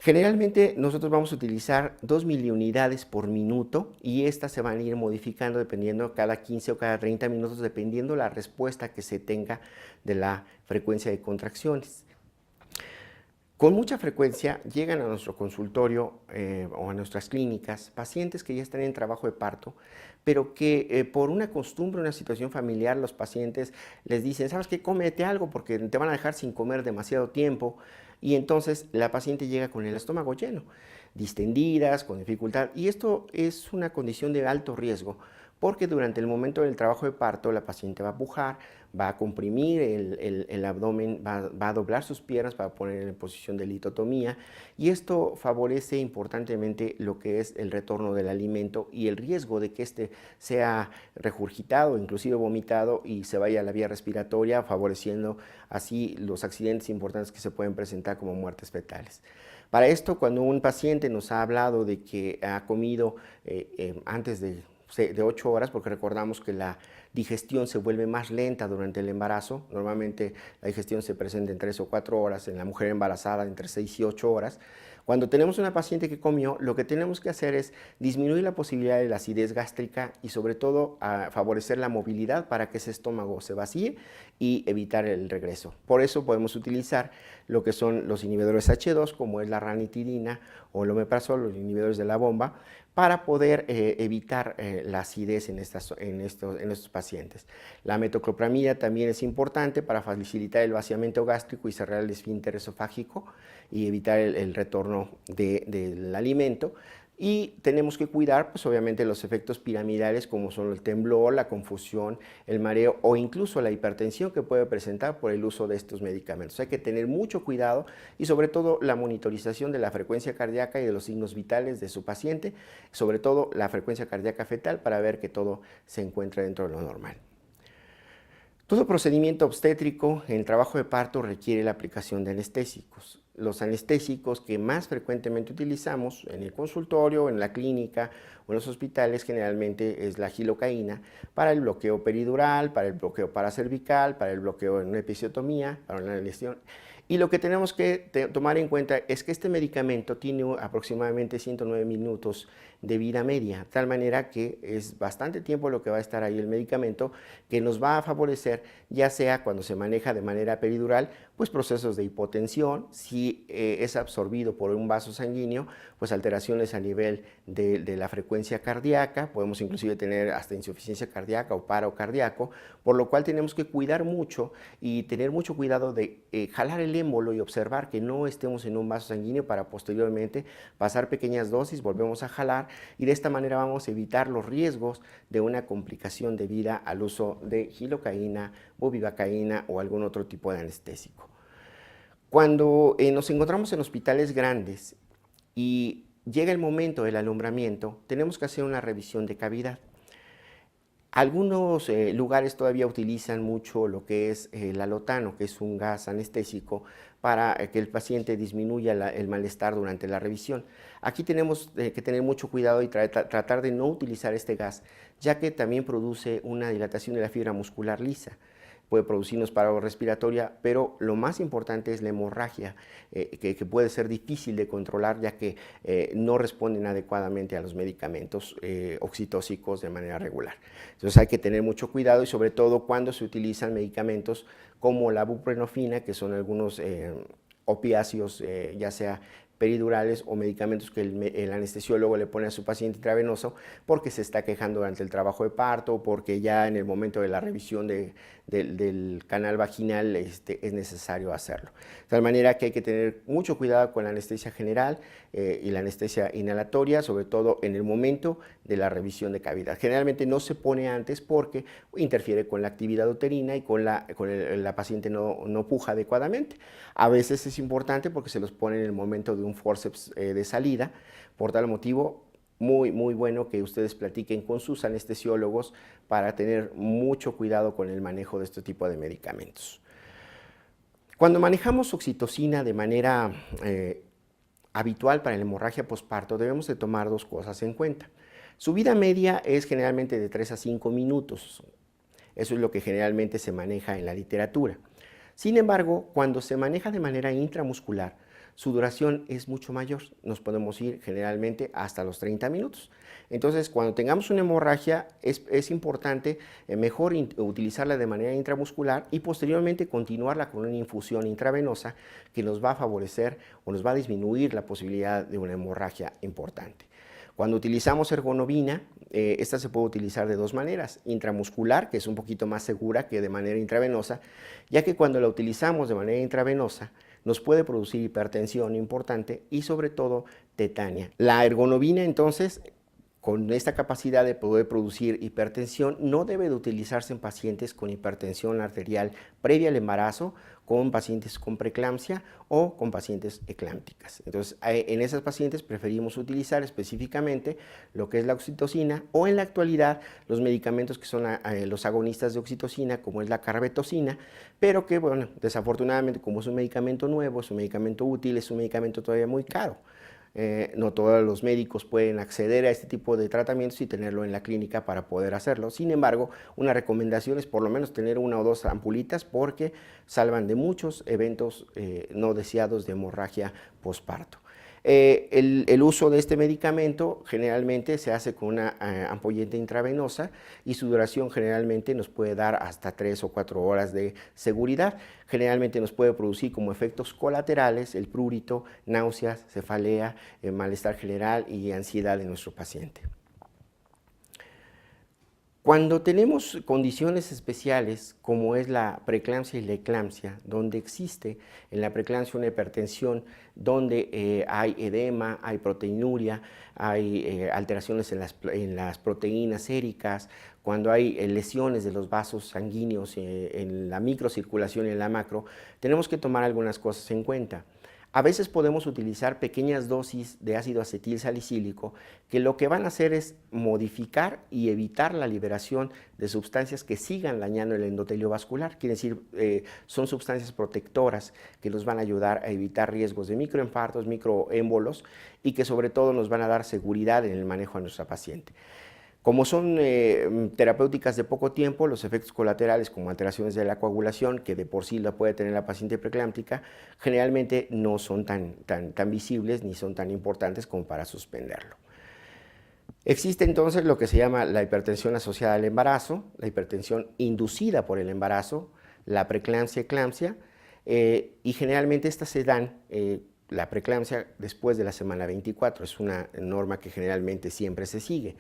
Generalmente nosotros vamos a utilizar 2 miliunidades por minuto y estas se van a ir modificando dependiendo cada 15 o cada 30 minutos, dependiendo la respuesta que se tenga de la frecuencia de contracciones. Con mucha frecuencia llegan a nuestro consultorio o a nuestras clínicas pacientes que ya están en trabajo de parto, pero que por una costumbre, una situación familiar, los pacientes les dicen, ¿sabes qué? Cómete algo porque te van a dejar sin comer demasiado tiempo. Y entonces la paciente llega con el estómago lleno, distendidas, con dificultad. Y esto es una condición de alto riesgo, porque durante el momento del trabajo de parto la paciente va a pujar, va a comprimir el abdomen, va a doblar sus piernas para poner en posición de litotomía, y esto favorece importantemente lo que es el retorno del alimento y el riesgo de que éste sea regurgitado, inclusive vomitado, y se vaya a la vía respiratoria, favoreciendo así los accidentes importantes que se pueden presentar como muertes fetales. Para esto, cuando un paciente nos ha hablado de que ha comido antes de 8 horas, porque recordamos que la digestión se vuelve más lenta durante el embarazo. Normalmente la digestión se presenta en 3 o 4 horas, en la mujer embarazada entre 6 y 8 horas. Cuando tenemos una paciente que comió, lo que tenemos que hacer es disminuir la posibilidad de la acidez gástrica y sobre todo favorecer la movilidad para que ese estómago se vacíe y evitar el regreso. Por eso podemos utilizar lo que son los inhibidores H2, como es la ranitidina o el omeprazol, los inhibidores de la bomba, para poder evitar la acidez en estos pacientes. La metoclopramida también es importante para facilitar el vaciamiento gástrico y cerrar el esfínter esofágico y evitar el retorno del alimento. Y tenemos que cuidar, pues obviamente, los efectos piramidales como son el temblor, la confusión, el mareo o incluso la hipertensión que puede presentar por el uso de estos medicamentos. Hay que tener mucho cuidado y sobre todo la monitorización de la frecuencia cardíaca y de los signos vitales de su paciente, sobre todo la frecuencia cardíaca fetal para ver que todo se encuentra dentro de lo normal. Todo procedimiento obstétrico en el trabajo de parto requiere la aplicación de anestésicos. Los anestésicos que más frecuentemente utilizamos en el consultorio, en la clínica o en los hospitales generalmente es la gilocaína para el bloqueo peridural, para el bloqueo paracervical, para el bloqueo en una episiotomía, para una lesión. Y lo que tenemos que tomar en cuenta es que este medicamento tiene aproximadamente 109 minutos de vida media, de tal manera que es bastante tiempo lo que va a estar ahí el medicamento, que nos va a favorecer, ya sea cuando se maneja de manera peridural, pues procesos de hipotensión, si es absorbido por un vaso sanguíneo, pues alteraciones a nivel de la frecuencia cardíaca, podemos inclusive tener hasta insuficiencia cardíaca o paro cardíaco, por lo cual tenemos que cuidar mucho y tener mucho cuidado de jalar el émbolo y observar que no estemos en un vaso sanguíneo para posteriormente pasar pequeñas dosis, volvemos a jalar y de esta manera vamos a evitar los riesgos de una complicación debida al uso de gilocaína, bupivacaína o algún otro tipo de anestésico. Cuando nos encontramos en hospitales grandes y llega el momento del alumbramiento, tenemos que hacer una revisión de cavidad. Algunos lugares todavía utilizan mucho lo que es el alotano, que es un gas anestésico, para que el paciente disminuya el malestar durante la revisión. Aquí tenemos que tener mucho cuidado y tratar de no utilizar este gas, ya que también produce una dilatación de la fibra muscular lisa. Puede producirnos paro respiratoria, pero lo más importante es la hemorragia, que puede ser difícil de controlar, ya que no responden adecuadamente a los medicamentos oxitóxicos de manera regular. Entonces hay que tener mucho cuidado y sobre todo cuando se utilizan medicamentos como la buprenorfina, que son algunos opiáceos, ya sea peridurales o medicamentos que el anestesiólogo le pone a su paciente intravenoso porque se está quejando durante el trabajo de parto o porque ya en el momento de la revisión del canal vaginal es necesario hacerlo. De tal manera que hay que tener mucho cuidado con la anestesia general y la anestesia inhalatoria, sobre todo en el momento de la revisión de cavidad. Generalmente no se pone antes porque interfiere con la actividad uterina y la paciente no puja adecuadamente. A veces es importante porque se los pone en el momento de un forceps de salida. Por tal motivo, muy bueno que ustedes platiquen con sus anestesiólogos para tener mucho cuidado con el manejo de este tipo de medicamentos. Cuando manejamos oxitocina de manera habitual para la hemorragia posparto, debemos de tomar dos cosas en cuenta. Su vida media es generalmente de 3 a 5 minutos. Eso es lo que generalmente se maneja en la literatura. Sin embargo, cuando se maneja de manera intramuscular, su duración es mucho mayor. Nos podemos ir generalmente hasta los 30 minutos. Entonces, cuando tengamos una hemorragia, es importante mejor utilizarla de manera intramuscular y posteriormente continuarla con una infusión intravenosa que nos va a favorecer o nos va a disminuir la posibilidad de una hemorragia importante. Cuando utilizamos ergonovina, esta se puede utilizar de dos maneras, intramuscular, que es un poquito más segura que de manera intravenosa, ya que cuando la utilizamos de manera intravenosa, nos puede producir hipertensión importante y sobre todo tetania. La ergonovina entonces, con esta capacidad de poder producir hipertensión, no debe de utilizarse en pacientes con hipertensión arterial previa al embarazo, con pacientes con preeclampsia o con pacientes eclámpticas. Entonces, en esas pacientes preferimos utilizar específicamente lo que es la oxitocina o en la actualidad los medicamentos que son los agonistas de oxitocina, como es la carbetocina, pero que, bueno, desafortunadamente, como es un medicamento nuevo, es un medicamento útil, es un medicamento todavía muy caro. No todos los médicos pueden acceder a este tipo de tratamientos y tenerlo en la clínica para poder hacerlo. Sin embargo, una recomendación es por lo menos tener una o dos ampulitas porque salvan de muchos eventos no deseados de hemorragia posparto. El uso de este medicamento generalmente se hace con una ampolleta intravenosa y su duración generalmente nos puede dar hasta 3 o 4 horas de seguridad. Generalmente nos puede producir como efectos colaterales el prurito, náuseas, cefalea, malestar general y ansiedad en nuestro paciente. Cuando tenemos condiciones especiales como es la preeclampsia y la eclampsia, donde existe en la preeclampsia una hipertensión, donde hay edema, hay proteinuria, hay alteraciones en las proteínas séricas, cuando hay lesiones de los vasos sanguíneos en la microcirculación y en la macro, tenemos que tomar algunas cosas en cuenta. A veces podemos utilizar pequeñas dosis de ácido acetil salicílico que lo que van a hacer es modificar y evitar la liberación de sustancias que sigan dañando el endotelio vascular. Quiere decir, son sustancias protectoras que nos van a ayudar a evitar riesgos de microinfartos, microémbolos y que sobre todo nos van a dar seguridad en el manejo a nuestra paciente. Como son terapéuticas de poco tiempo, los efectos colaterales como alteraciones de la coagulación, que de por sí la puede tener la paciente preeclámptica, generalmente no son tan visibles ni son tan importantes como para suspenderlo. Existe entonces lo que se llama la hipertensión asociada al embarazo, la hipertensión inducida por el embarazo, la preeclampsia, eclampsia, y generalmente estas se dan la preeclampsia después de la semana 24, es una norma que generalmente siempre se sigue.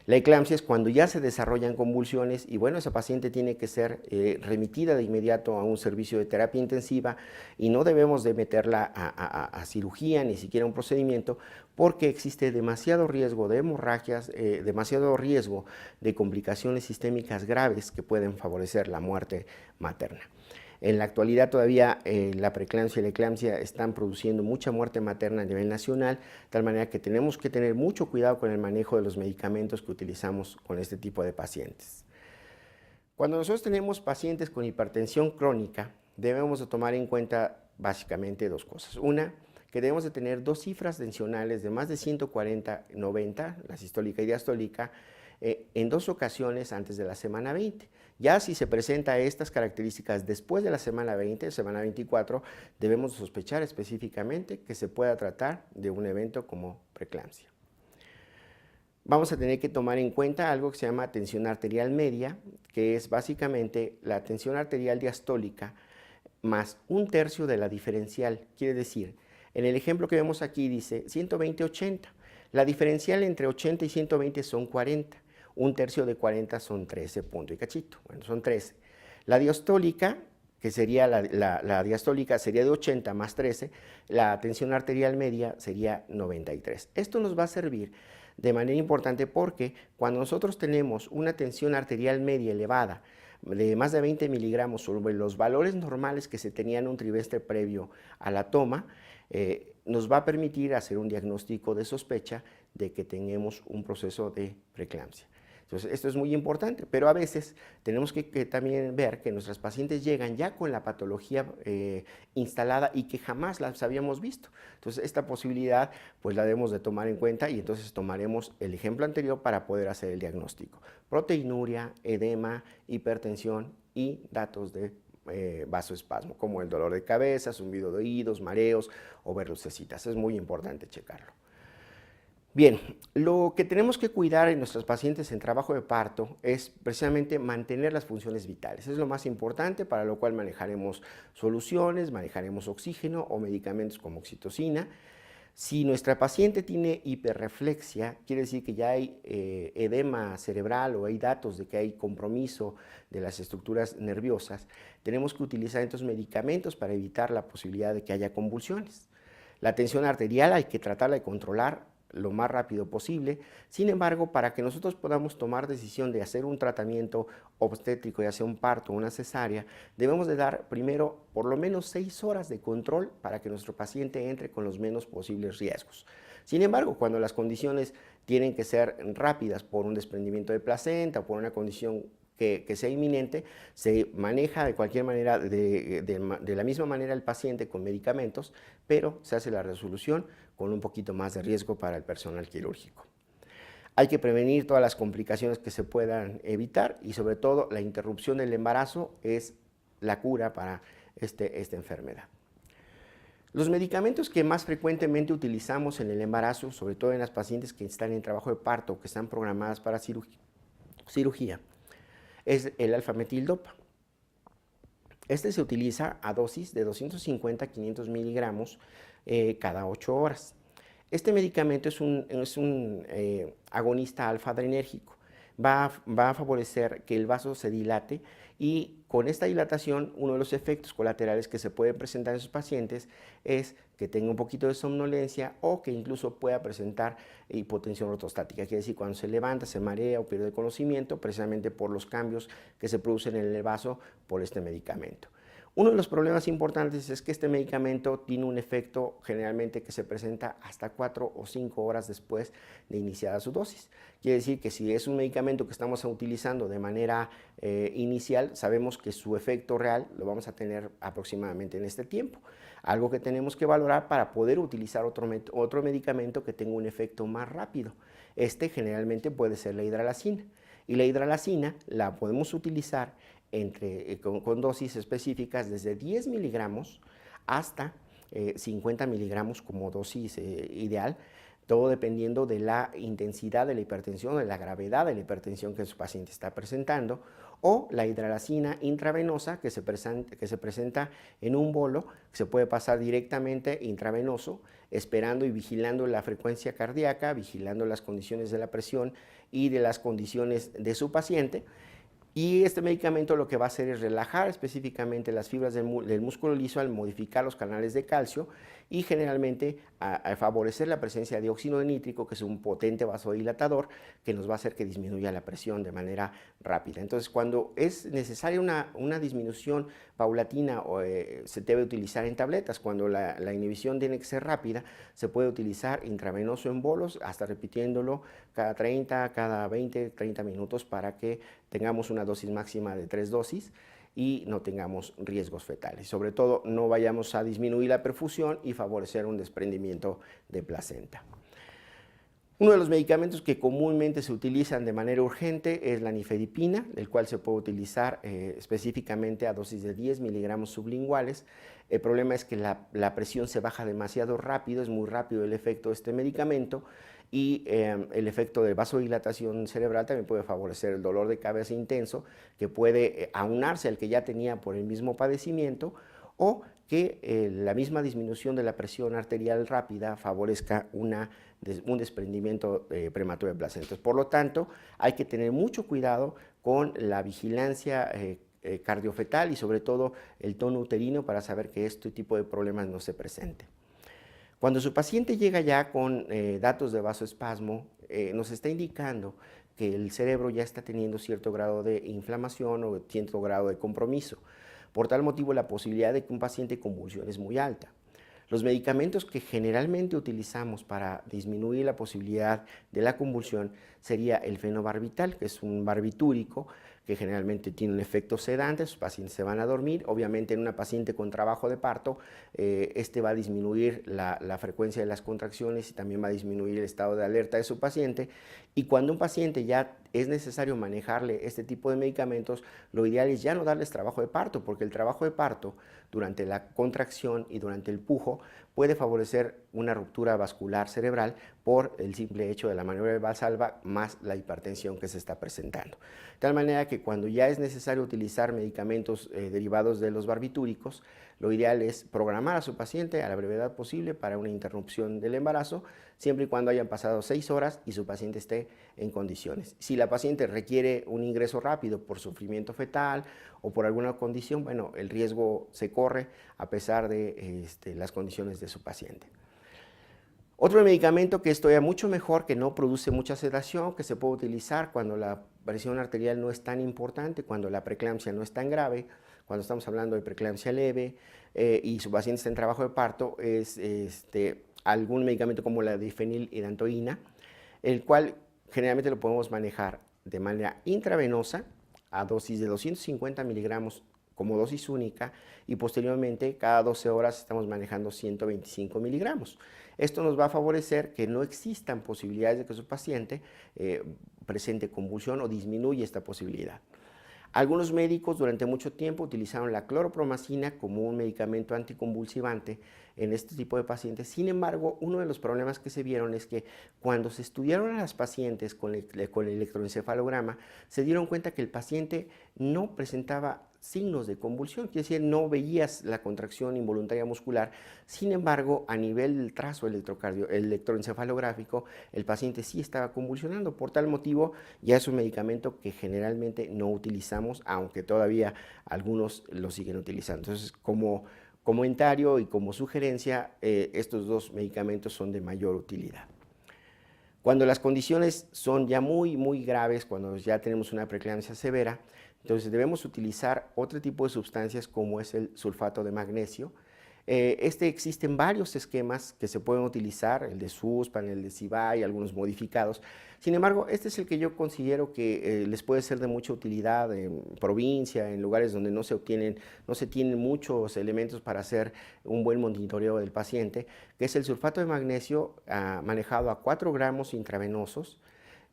La eclampsia es cuando ya se desarrollan convulsiones y bueno, esa paciente tiene que ser remitida de inmediato a un servicio de terapia intensiva y no debemos de meterla a cirugía ni siquiera un procedimiento porque existe demasiado riesgo de hemorragias, demasiado riesgo de complicaciones sistémicas graves que pueden favorecer la muerte materna. En la actualidad todavía la preeclampsia y la eclampsia están produciendo mucha muerte materna a nivel nacional, de tal manera que tenemos que tener mucho cuidado con el manejo de los medicamentos que utilizamos con este tipo de pacientes. Cuando nosotros tenemos pacientes con hipertensión crónica, debemos de tomar en cuenta básicamente dos cosas. Una, que debemos de tener dos cifras tensionales de más de 140/90, la sistólica y diastólica, en dos ocasiones antes de la semana 20. Ya si se presenta estas características después de la semana 20, semana 24, debemos sospechar específicamente que se pueda tratar de un evento como preeclampsia. Vamos a tener que tomar en cuenta algo que se llama tensión arterial media, que es básicamente la tensión arterial diastólica más un tercio de la diferencial. Quiere decir, en el ejemplo que vemos aquí dice 120/80. La diferencial entre 80 y 120 son 40. Un tercio de 40 son 13 punto y cachito. Bueno, son 13. La diastólica, que sería la diastólica sería de 80 más 13, la tensión arterial media sería 93. Esto nos va a servir de manera importante porque cuando nosotros tenemos una tensión arterial media elevada de más de 20 miligramos sobre los valores normales que se tenían un trimestre previo a la toma, nos va a permitir hacer un diagnóstico de sospecha de que tengamos un proceso de preeclampsia. Entonces, esto es muy importante, pero a veces tenemos que también ver que nuestras pacientes llegan ya con la patología instalada y que jamás las habíamos visto. Entonces, esta posibilidad pues la debemos de tomar en cuenta y entonces tomaremos el ejemplo anterior para poder hacer el diagnóstico. Proteinuria, edema, hipertensión y datos de vasoespasmo, como el dolor de cabeza, zumbido de oídos, mareos o ver lucecitas. Es muy importante checarlo. Bien, lo que tenemos que cuidar en nuestros pacientes en trabajo de parto es precisamente mantener las funciones vitales. Es lo más importante, para lo cual manejaremos soluciones, manejaremos oxígeno o medicamentos como oxitocina. Si nuestra paciente tiene hiperreflexia, quiere decir que ya hay edema cerebral o hay datos de que hay compromiso de las estructuras nerviosas, tenemos que utilizar estos medicamentos para evitar la posibilidad de que haya convulsiones. La tensión arterial hay que tratarla de controlar lo más rápido posible. Sin embargo, para que nosotros podamos tomar decisión de hacer un tratamiento obstétrico, ya sea un parto o una cesárea, debemos de dar primero por lo menos 6 horas de control para que nuestro paciente entre con los menos posibles riesgos. Sin embargo, cuando las condiciones tienen que ser rápidas por un desprendimiento de placenta o por una condición que sea inminente, se maneja de cualquier manera, de la misma manera el paciente con medicamentos, pero se hace la resolución con un poquito más de riesgo para el personal quirúrgico. Hay que prevenir todas las complicaciones que se puedan evitar y sobre todo la interrupción del embarazo es la cura para esta enfermedad. Los medicamentos que más frecuentemente utilizamos en el embarazo, sobre todo en las pacientes que están en trabajo de parto o que están programadas para cirugía, es el alfametildopa. Este se utiliza a dosis de 250 a 500 miligramos cada 8 horas. Este medicamento es un agonista alfa-adrenérgico. Va a favorecer que el vaso se dilate y con esta dilatación uno de los efectos colaterales que se pueden presentar en sus pacientes es que tenga un poquito de somnolencia o que incluso pueda presentar hipotensión ortostática, quiere decir cuando se levanta, se marea o pierde conocimiento precisamente por los cambios que se producen en el vaso por este medicamento. Uno de los problemas importantes es que este medicamento tiene un efecto generalmente que se presenta hasta 4 o 5 horas después de iniciada su dosis. Quiere decir que si es un medicamento que estamos utilizando de manera inicial, sabemos que su efecto real lo vamos a tener aproximadamente en este tiempo. Algo que tenemos que valorar para poder utilizar otro medicamento que tenga un efecto más rápido. Este generalmente puede ser la hidralazina. Y la hidralazina la podemos utilizar con dosis específicas desde 10 miligramos hasta 50 miligramos como dosis ideal, todo dependiendo de la intensidad de la hipertensión, de la gravedad de la hipertensión que su paciente está presentando, o la hidralazina intravenosa que se presenta en un bolo, que se puede pasar directamente intravenoso, esperando y vigilando la frecuencia cardíaca, vigilando las condiciones de la presión y de las condiciones de su paciente. Y este medicamento lo que va a hacer es relajar específicamente las fibras del músculo liso al modificar los canales de calcio y generalmente a favorecer la presencia de óxido nítrico, que es un potente vasodilatador que nos va a hacer que disminuya la presión de manera rápida. Entonces, cuando es necesaria una disminución paulatina, se debe utilizar en tabletas. Cuando la inhibición tiene que ser rápida, se puede utilizar intravenoso en bolos, hasta repitiéndolo cada 30, cada 20, 30 minutos para que tengamos una dosis máxima de 3 dosis y no tengamos riesgos fetales. Sobre todo, no vayamos a disminuir la perfusión y favorecer un desprendimiento de placenta. Uno de los medicamentos que comúnmente se utilizan de manera urgente es la nifedipina, el cual se puede utilizar específicamente a dosis de 10 miligramos sublinguales. El problema es que la presión se baja demasiado rápido, es muy rápido el efecto de este medicamento y el efecto de vasodilatación cerebral también puede favorecer el dolor de cabeza intenso, que puede aunarse al que ya tenía por el mismo padecimiento, o que la misma disminución de la presión arterial rápida favorezca un desprendimiento prematuro de placentas. Por lo tanto, hay que tener mucho cuidado con la vigilancia cardiofetal y sobre todo el tono uterino para saber que este tipo de problemas no se presenten. Cuando su paciente llega ya con datos de vasoespasmo, nos está indicando que el cerebro ya está teniendo cierto grado de inflamación o cierto grado de compromiso. Por tal motivo, la posibilidad de que un paciente convulsione es muy alta. Los medicamentos que generalmente utilizamos para disminuir la posibilidad de la convulsión sería el fenobarbital, que es un barbitúrico que generalmente tiene un efecto sedante, sus pacientes se van a dormir. Obviamente en una paciente con trabajo de parto, este va a disminuir la frecuencia de las contracciones y también va a disminuir el estado de alerta de su paciente. Y cuando un paciente ya es necesario manejarle este tipo de medicamentos, lo ideal es ya no darles trabajo de parto, porque el trabajo de parto durante la contracción y durante el pujo puede favorecer una ruptura vascular cerebral por el simple hecho de la maniobra de Valsalva más la hipertensión que se está presentando. De tal manera que cuando ya es necesario utilizar medicamentos derivados de los barbitúricos, lo ideal es programar a su paciente a la brevedad posible para una interrupción del embarazo, siempre y cuando hayan pasado 6 horas y su paciente esté en condiciones. Si la paciente requiere un ingreso rápido por sufrimiento fetal o por alguna condición, bueno, el riesgo se corre a pesar de las condiciones de su paciente. Otro medicamento que es todavía mucho mejor, que no produce mucha sedación, que se puede utilizar cuando la presión arterial no es tan importante, cuando la preeclampsia no es tan grave, cuando estamos hablando de preeclampsia leve y su paciente está en trabajo de parto, es algún medicamento como la difenilhidantoína, el cual generalmente lo podemos manejar de manera intravenosa a dosis de 250 miligramos como dosis única y posteriormente cada 12 horas estamos manejando 125 miligramos. Esto nos va a favorecer que no existan posibilidades de que su paciente presente convulsión o disminuya esta posibilidad. Algunos médicos durante mucho tiempo utilizaron la cloropromacina como un medicamento anticonvulsivante en este tipo de pacientes. Sin embargo, uno de los problemas que se vieron es que cuando se estudiaron a las pacientes con el electroencefalograma, se dieron cuenta que el paciente no presentaba signos de convulsión, quiere decir, no veías la contracción involuntaria muscular. Sin embargo, a nivel del trazo electroencefalográfico, el paciente sí estaba convulsionando. Por tal motivo, ya es un medicamento que generalmente no utilizamos, aunque todavía algunos lo siguen utilizando. Entonces, como comentario y como sugerencia, estos dos medicamentos son de mayor utilidad. Cuando las condiciones son ya muy graves, cuando ya tenemos una preeclampsia severa, entonces debemos utilizar otro tipo de sustancias como es el sulfato de magnesio. Existen varios esquemas que se pueden utilizar, el de Sussman, el de Cibai, algunos modificados. Sin embargo, este es el que yo considero que les puede ser de mucha utilidad en provincia, en lugares donde no se tienen muchos elementos para hacer un buen monitoreo del paciente, que es el sulfato de magnesio manejado a 4 gramos intravenosos,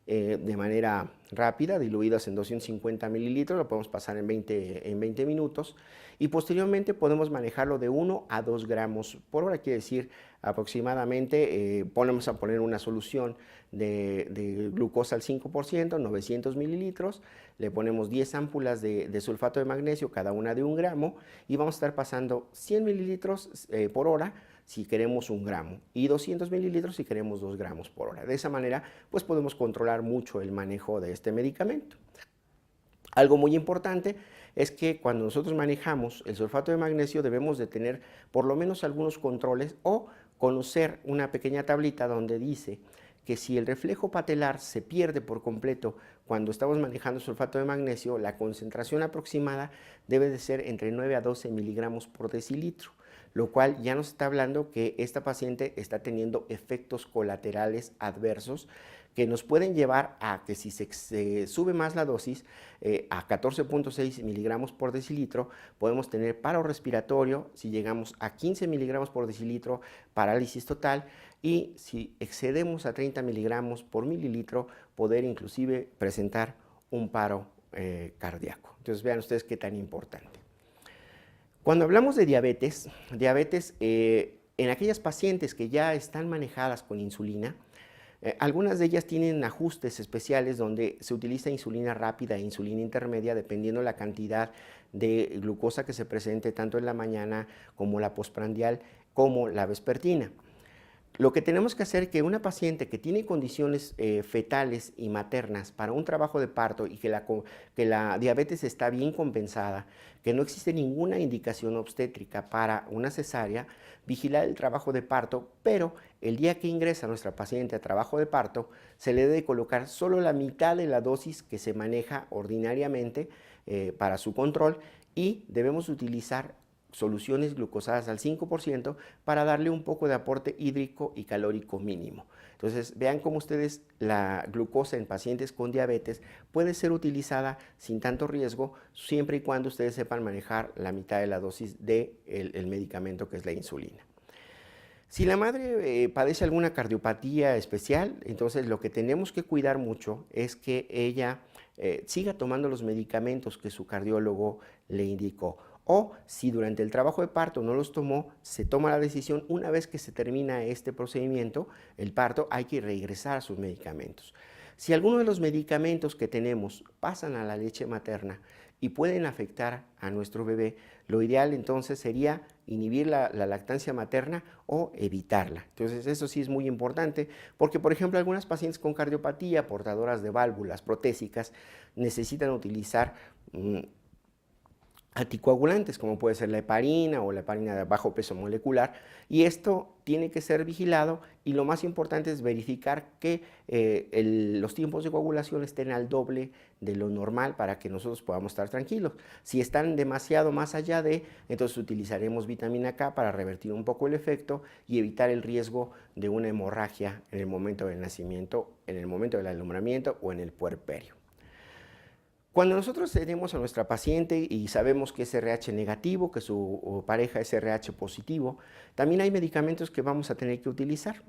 de manera rápida, diluidas en 250 mililitros, lo podemos pasar en 20 minutos y posteriormente podemos manejarlo de 1 a 2 gramos por hora, quiere decir aproximadamente, vamos a poner una solución de glucosa al 5%, 900 mililitros, le ponemos 10 ámpulas de sulfato de magnesio, cada una de 1 gramo y vamos a estar pasando 100 mililitros por hora si queremos 1 gramo y 200 mililitros si queremos 2 gramos por hora. De esa manera, pues podemos controlar mucho el manejo de este medicamento. Algo muy importante es que cuando nosotros manejamos el sulfato de magnesio debemos de tener por lo menos algunos controles o conocer una pequeña tablita donde dice que si el reflejo patelar se pierde por completo cuando estamos manejando sulfato de magnesio, la concentración aproximada debe de ser entre 9 a 12 miligramos por decilitro, lo cual ya nos está hablando que esta paciente está teniendo efectos colaterales adversos que nos pueden llevar a que si se sube más la dosis a 14.6 miligramos por decilitro, podemos tener paro respiratorio, si llegamos a 15 miligramos por decilitro, parálisis total, y si excedemos a 30 miligramos por mililitro, poder inclusive presentar un paro cardíaco. Entonces vean ustedes qué tan importante. Cuando hablamos de diabetes, en aquellas pacientes que ya están manejadas con insulina, algunas de ellas tienen ajustes especiales donde se utiliza insulina rápida e insulina intermedia dependiendo la cantidad de glucosa que se presente tanto en la mañana como la postprandial como la vespertina. Lo que tenemos que hacer es que una paciente que tiene condiciones fetales y maternas para un trabajo de parto y que la diabetes está bien compensada, que no existe ninguna indicación obstétrica para una cesárea, vigilar el trabajo de parto, pero el día que ingresa nuestra paciente a trabajo de parto, se le debe colocar solo la mitad de la dosis que se maneja ordinariamente para su control y debemos utilizar soluciones glucosadas al 5% para darle un poco de aporte hídrico y calórico mínimo. Entonces, vean cómo ustedes la glucosa en pacientes con diabetes puede ser utilizada sin tanto riesgo, siempre y cuando ustedes sepan manejar la mitad de la dosis del medicamento que es la insulina. Si la madre padece alguna cardiopatía especial, entonces lo que tenemos que cuidar mucho es que ella siga tomando los medicamentos que su cardiólogo le indicó. O si durante el trabajo de parto no los tomó, se toma la decisión, una vez que se termina este procedimiento, el parto, hay que regresar a sus medicamentos. Si alguno de los medicamentos que tenemos pasan a la leche materna y pueden afectar a nuestro bebé, lo ideal entonces sería inhibir la lactancia materna o evitarla. Entonces eso sí es muy importante porque, por ejemplo, algunas pacientes con cardiopatía, portadoras de válvulas protésicas, necesitan utilizar anticoagulantes, como puede ser la heparina o la heparina de bajo peso molecular, y esto tiene que ser vigilado, y lo más importante es verificar que los tiempos de coagulación estén al doble de lo normal para que nosotros podamos estar tranquilos. Si están demasiado más allá de, entonces utilizaremos vitamina K para revertir un poco el efecto y evitar el riesgo de una hemorragia en el momento del nacimiento, en el momento del alumbramiento o en el puerperio. Cuando nosotros tenemos a nuestra paciente y sabemos que es RH negativo, que su pareja es RH positivo, también hay medicamentos que vamos a tener que utilizar,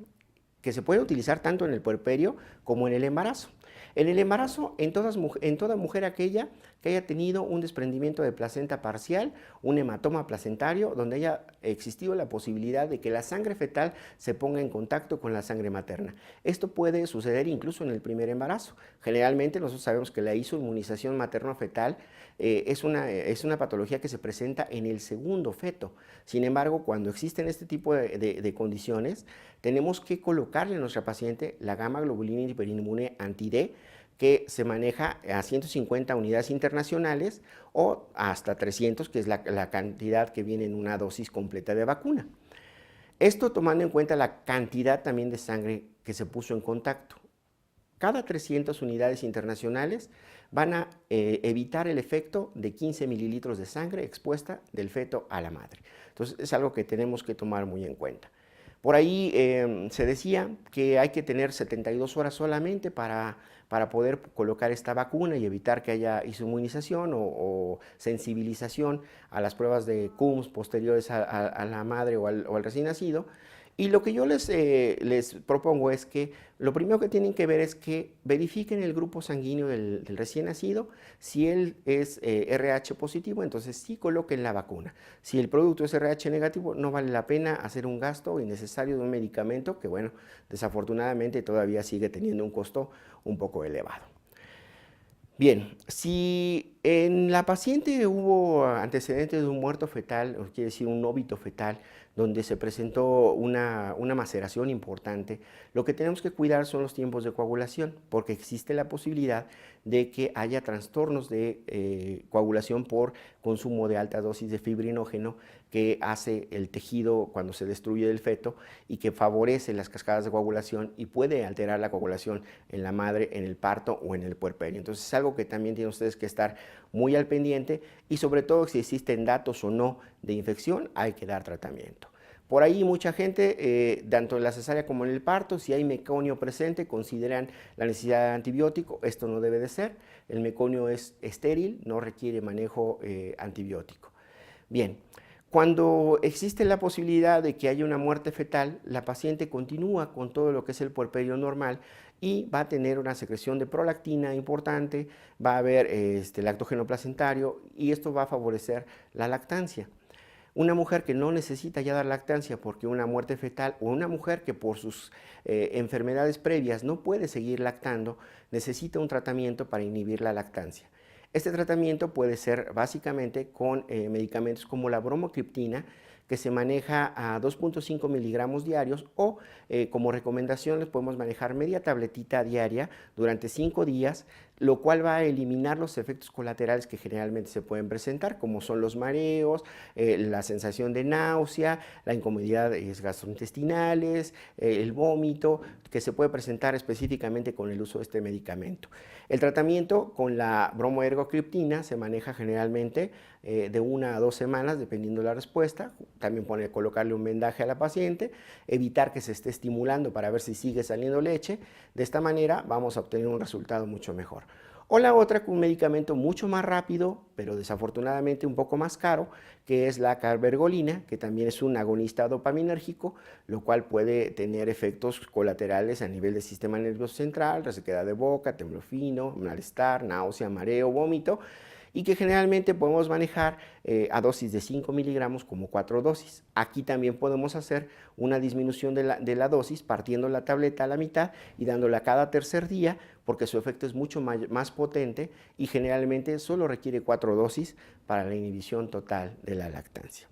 que se puede utilizar tanto en el puerperio como en el embarazo. En el embarazo, en toda mujer aquella que haya tenido un desprendimiento de placenta parcial, un hematoma placentario, donde haya existido la posibilidad de que la sangre fetal se ponga en contacto con la sangre materna. Esto puede suceder incluso en el primer embarazo. Generalmente nosotros sabemos que la isoinmunización materno-fetal es una patología que se presenta en el segundo feto. Sin embargo, cuando existen este tipo de condiciones, tenemos que colocarle a nuestra paciente la gamma globulina hiperinmune anti-D, que se maneja a 150 unidades internacionales o hasta 300, que es la cantidad que viene en una dosis completa de vacuna. Esto tomando en cuenta la cantidad también de sangre que se puso en contacto. Cada 300 unidades internacionales van a evitar el efecto de 15 mililitros de sangre expuesta del feto a la madre. Entonces es algo que tenemos que tomar muy en cuenta. Por ahí se decía que hay que tener 72 horas solamente para poder colocar esta vacuna y evitar que haya inmunización o sensibilización a las pruebas de CUMS posteriores a la madre o al recién nacido. Y lo que yo les propongo es que lo primero que tienen que ver es que verifiquen el grupo sanguíneo del recién nacido. Si él es RH positivo, entonces sí coloquen la vacuna. Si el producto es RH negativo, no vale la pena hacer un gasto innecesario de un medicamento que, bueno, desafortunadamente todavía sigue teniendo un costo un poco elevado. Bien, si en la paciente hubo antecedentes de un muerto fetal, o quiere decir un óbito fetal, donde se presentó una maceración importante, lo que tenemos que cuidar son los tiempos de coagulación, porque existe la posibilidad de que haya trastornos de coagulación por consumo de alta dosis de fibrinógeno que hace el tejido cuando se destruye el feto y que favorece las cascadas de coagulación y puede alterar la coagulación en la madre, en el parto o en el puerperio. Entonces es algo que también tienen ustedes que estar muy al pendiente, y sobre todo si existen datos o no de infección, hay que dar tratamiento. Por ahí mucha gente, tanto en la cesárea como en el parto, si hay meconio presente, consideran la necesidad de antibiótico. Esto no debe de ser. El meconio es estéril, no requiere manejo antibiótico. Bien, cuando existe la posibilidad de que haya una muerte fetal, la paciente continúa con todo lo que es el puerperio normal y va a tener una secreción de prolactina importante, va a haber lactógeno placentario, y esto va a favorecer la lactancia. Una mujer que no necesita ya dar lactancia porque una muerte fetal, o una mujer que por sus enfermedades previas no puede seguir lactando, necesita un tratamiento para inhibir la lactancia. Este tratamiento puede ser básicamente con medicamentos como la bromocriptina, que se maneja a 2.5 miligramos diarios, o como recomendación les podemos manejar media tabletita diaria durante 5 días lo cual va a eliminar los efectos colaterales que generalmente se pueden presentar, como son los mareos, la sensación de náusea, la incomodidad gastrointestinales, el vómito, que se puede presentar específicamente con el uso de este medicamento. El tratamiento con la bromoergocriptina se maneja generalmente de 1 a 2 semanas, dependiendo de la respuesta. También colocarle un vendaje a la paciente, evitar que se esté estimulando para ver si sigue saliendo leche. De esta manera vamos a obtener un resultado mucho mejor. O la otra, con un medicamento mucho más rápido, pero desafortunadamente un poco más caro, que es la carbergolina, que también es un agonista dopaminérgico, lo cual puede tener efectos colaterales a nivel del sistema nervioso central, resequedad de boca, temblor fino, malestar, náusea, mareo, vómito, y que generalmente podemos manejar a dosis de 5 miligramos como 4 dosis. Aquí también podemos hacer una disminución de la dosis partiendo la tableta a la mitad y dándola cada tercer día, porque su efecto es mucho más potente y generalmente solo requiere 4 dosis para la inhibición total de la lactancia.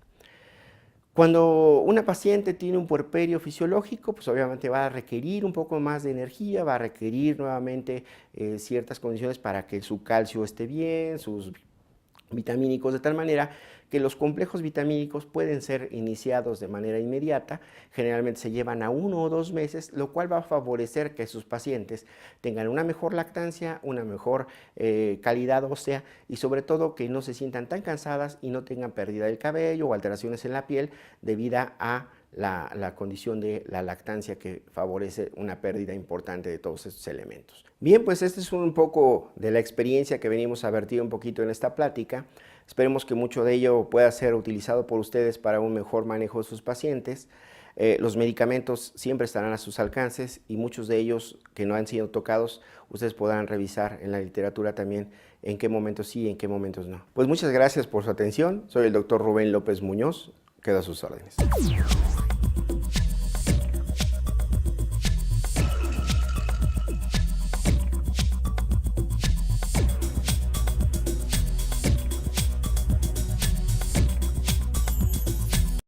Cuando una paciente tiene un puerperio fisiológico, pues obviamente va a requerir un poco más de energía, va a requerir nuevamente ciertas condiciones para que su calcio esté bien, sus vitamínicos, de tal manera que los complejos vitamínicos pueden ser iniciados de manera inmediata, generalmente se llevan a 1 o 2 meses, lo cual va a favorecer que sus pacientes tengan una mejor lactancia, una mejor calidad ósea y sobre todo que no se sientan tan cansadas y no tengan pérdida del cabello o alteraciones en la piel debido a la condición de la lactancia, que favorece una pérdida importante de todos estos elementos. Bien, pues este es un poco de la experiencia que venimos a vertir un poquito en esta plática. Esperemos que mucho de ello pueda ser utilizado por ustedes para un mejor manejo de sus pacientes. Los medicamentos siempre estarán a sus alcances y muchos de ellos que no han sido tocados, ustedes podrán revisar en la literatura también en qué momentos sí y en qué momentos no. Pues muchas gracias por su atención. Soy el doctor Rubén López Muñoz. Quedo a sus órdenes.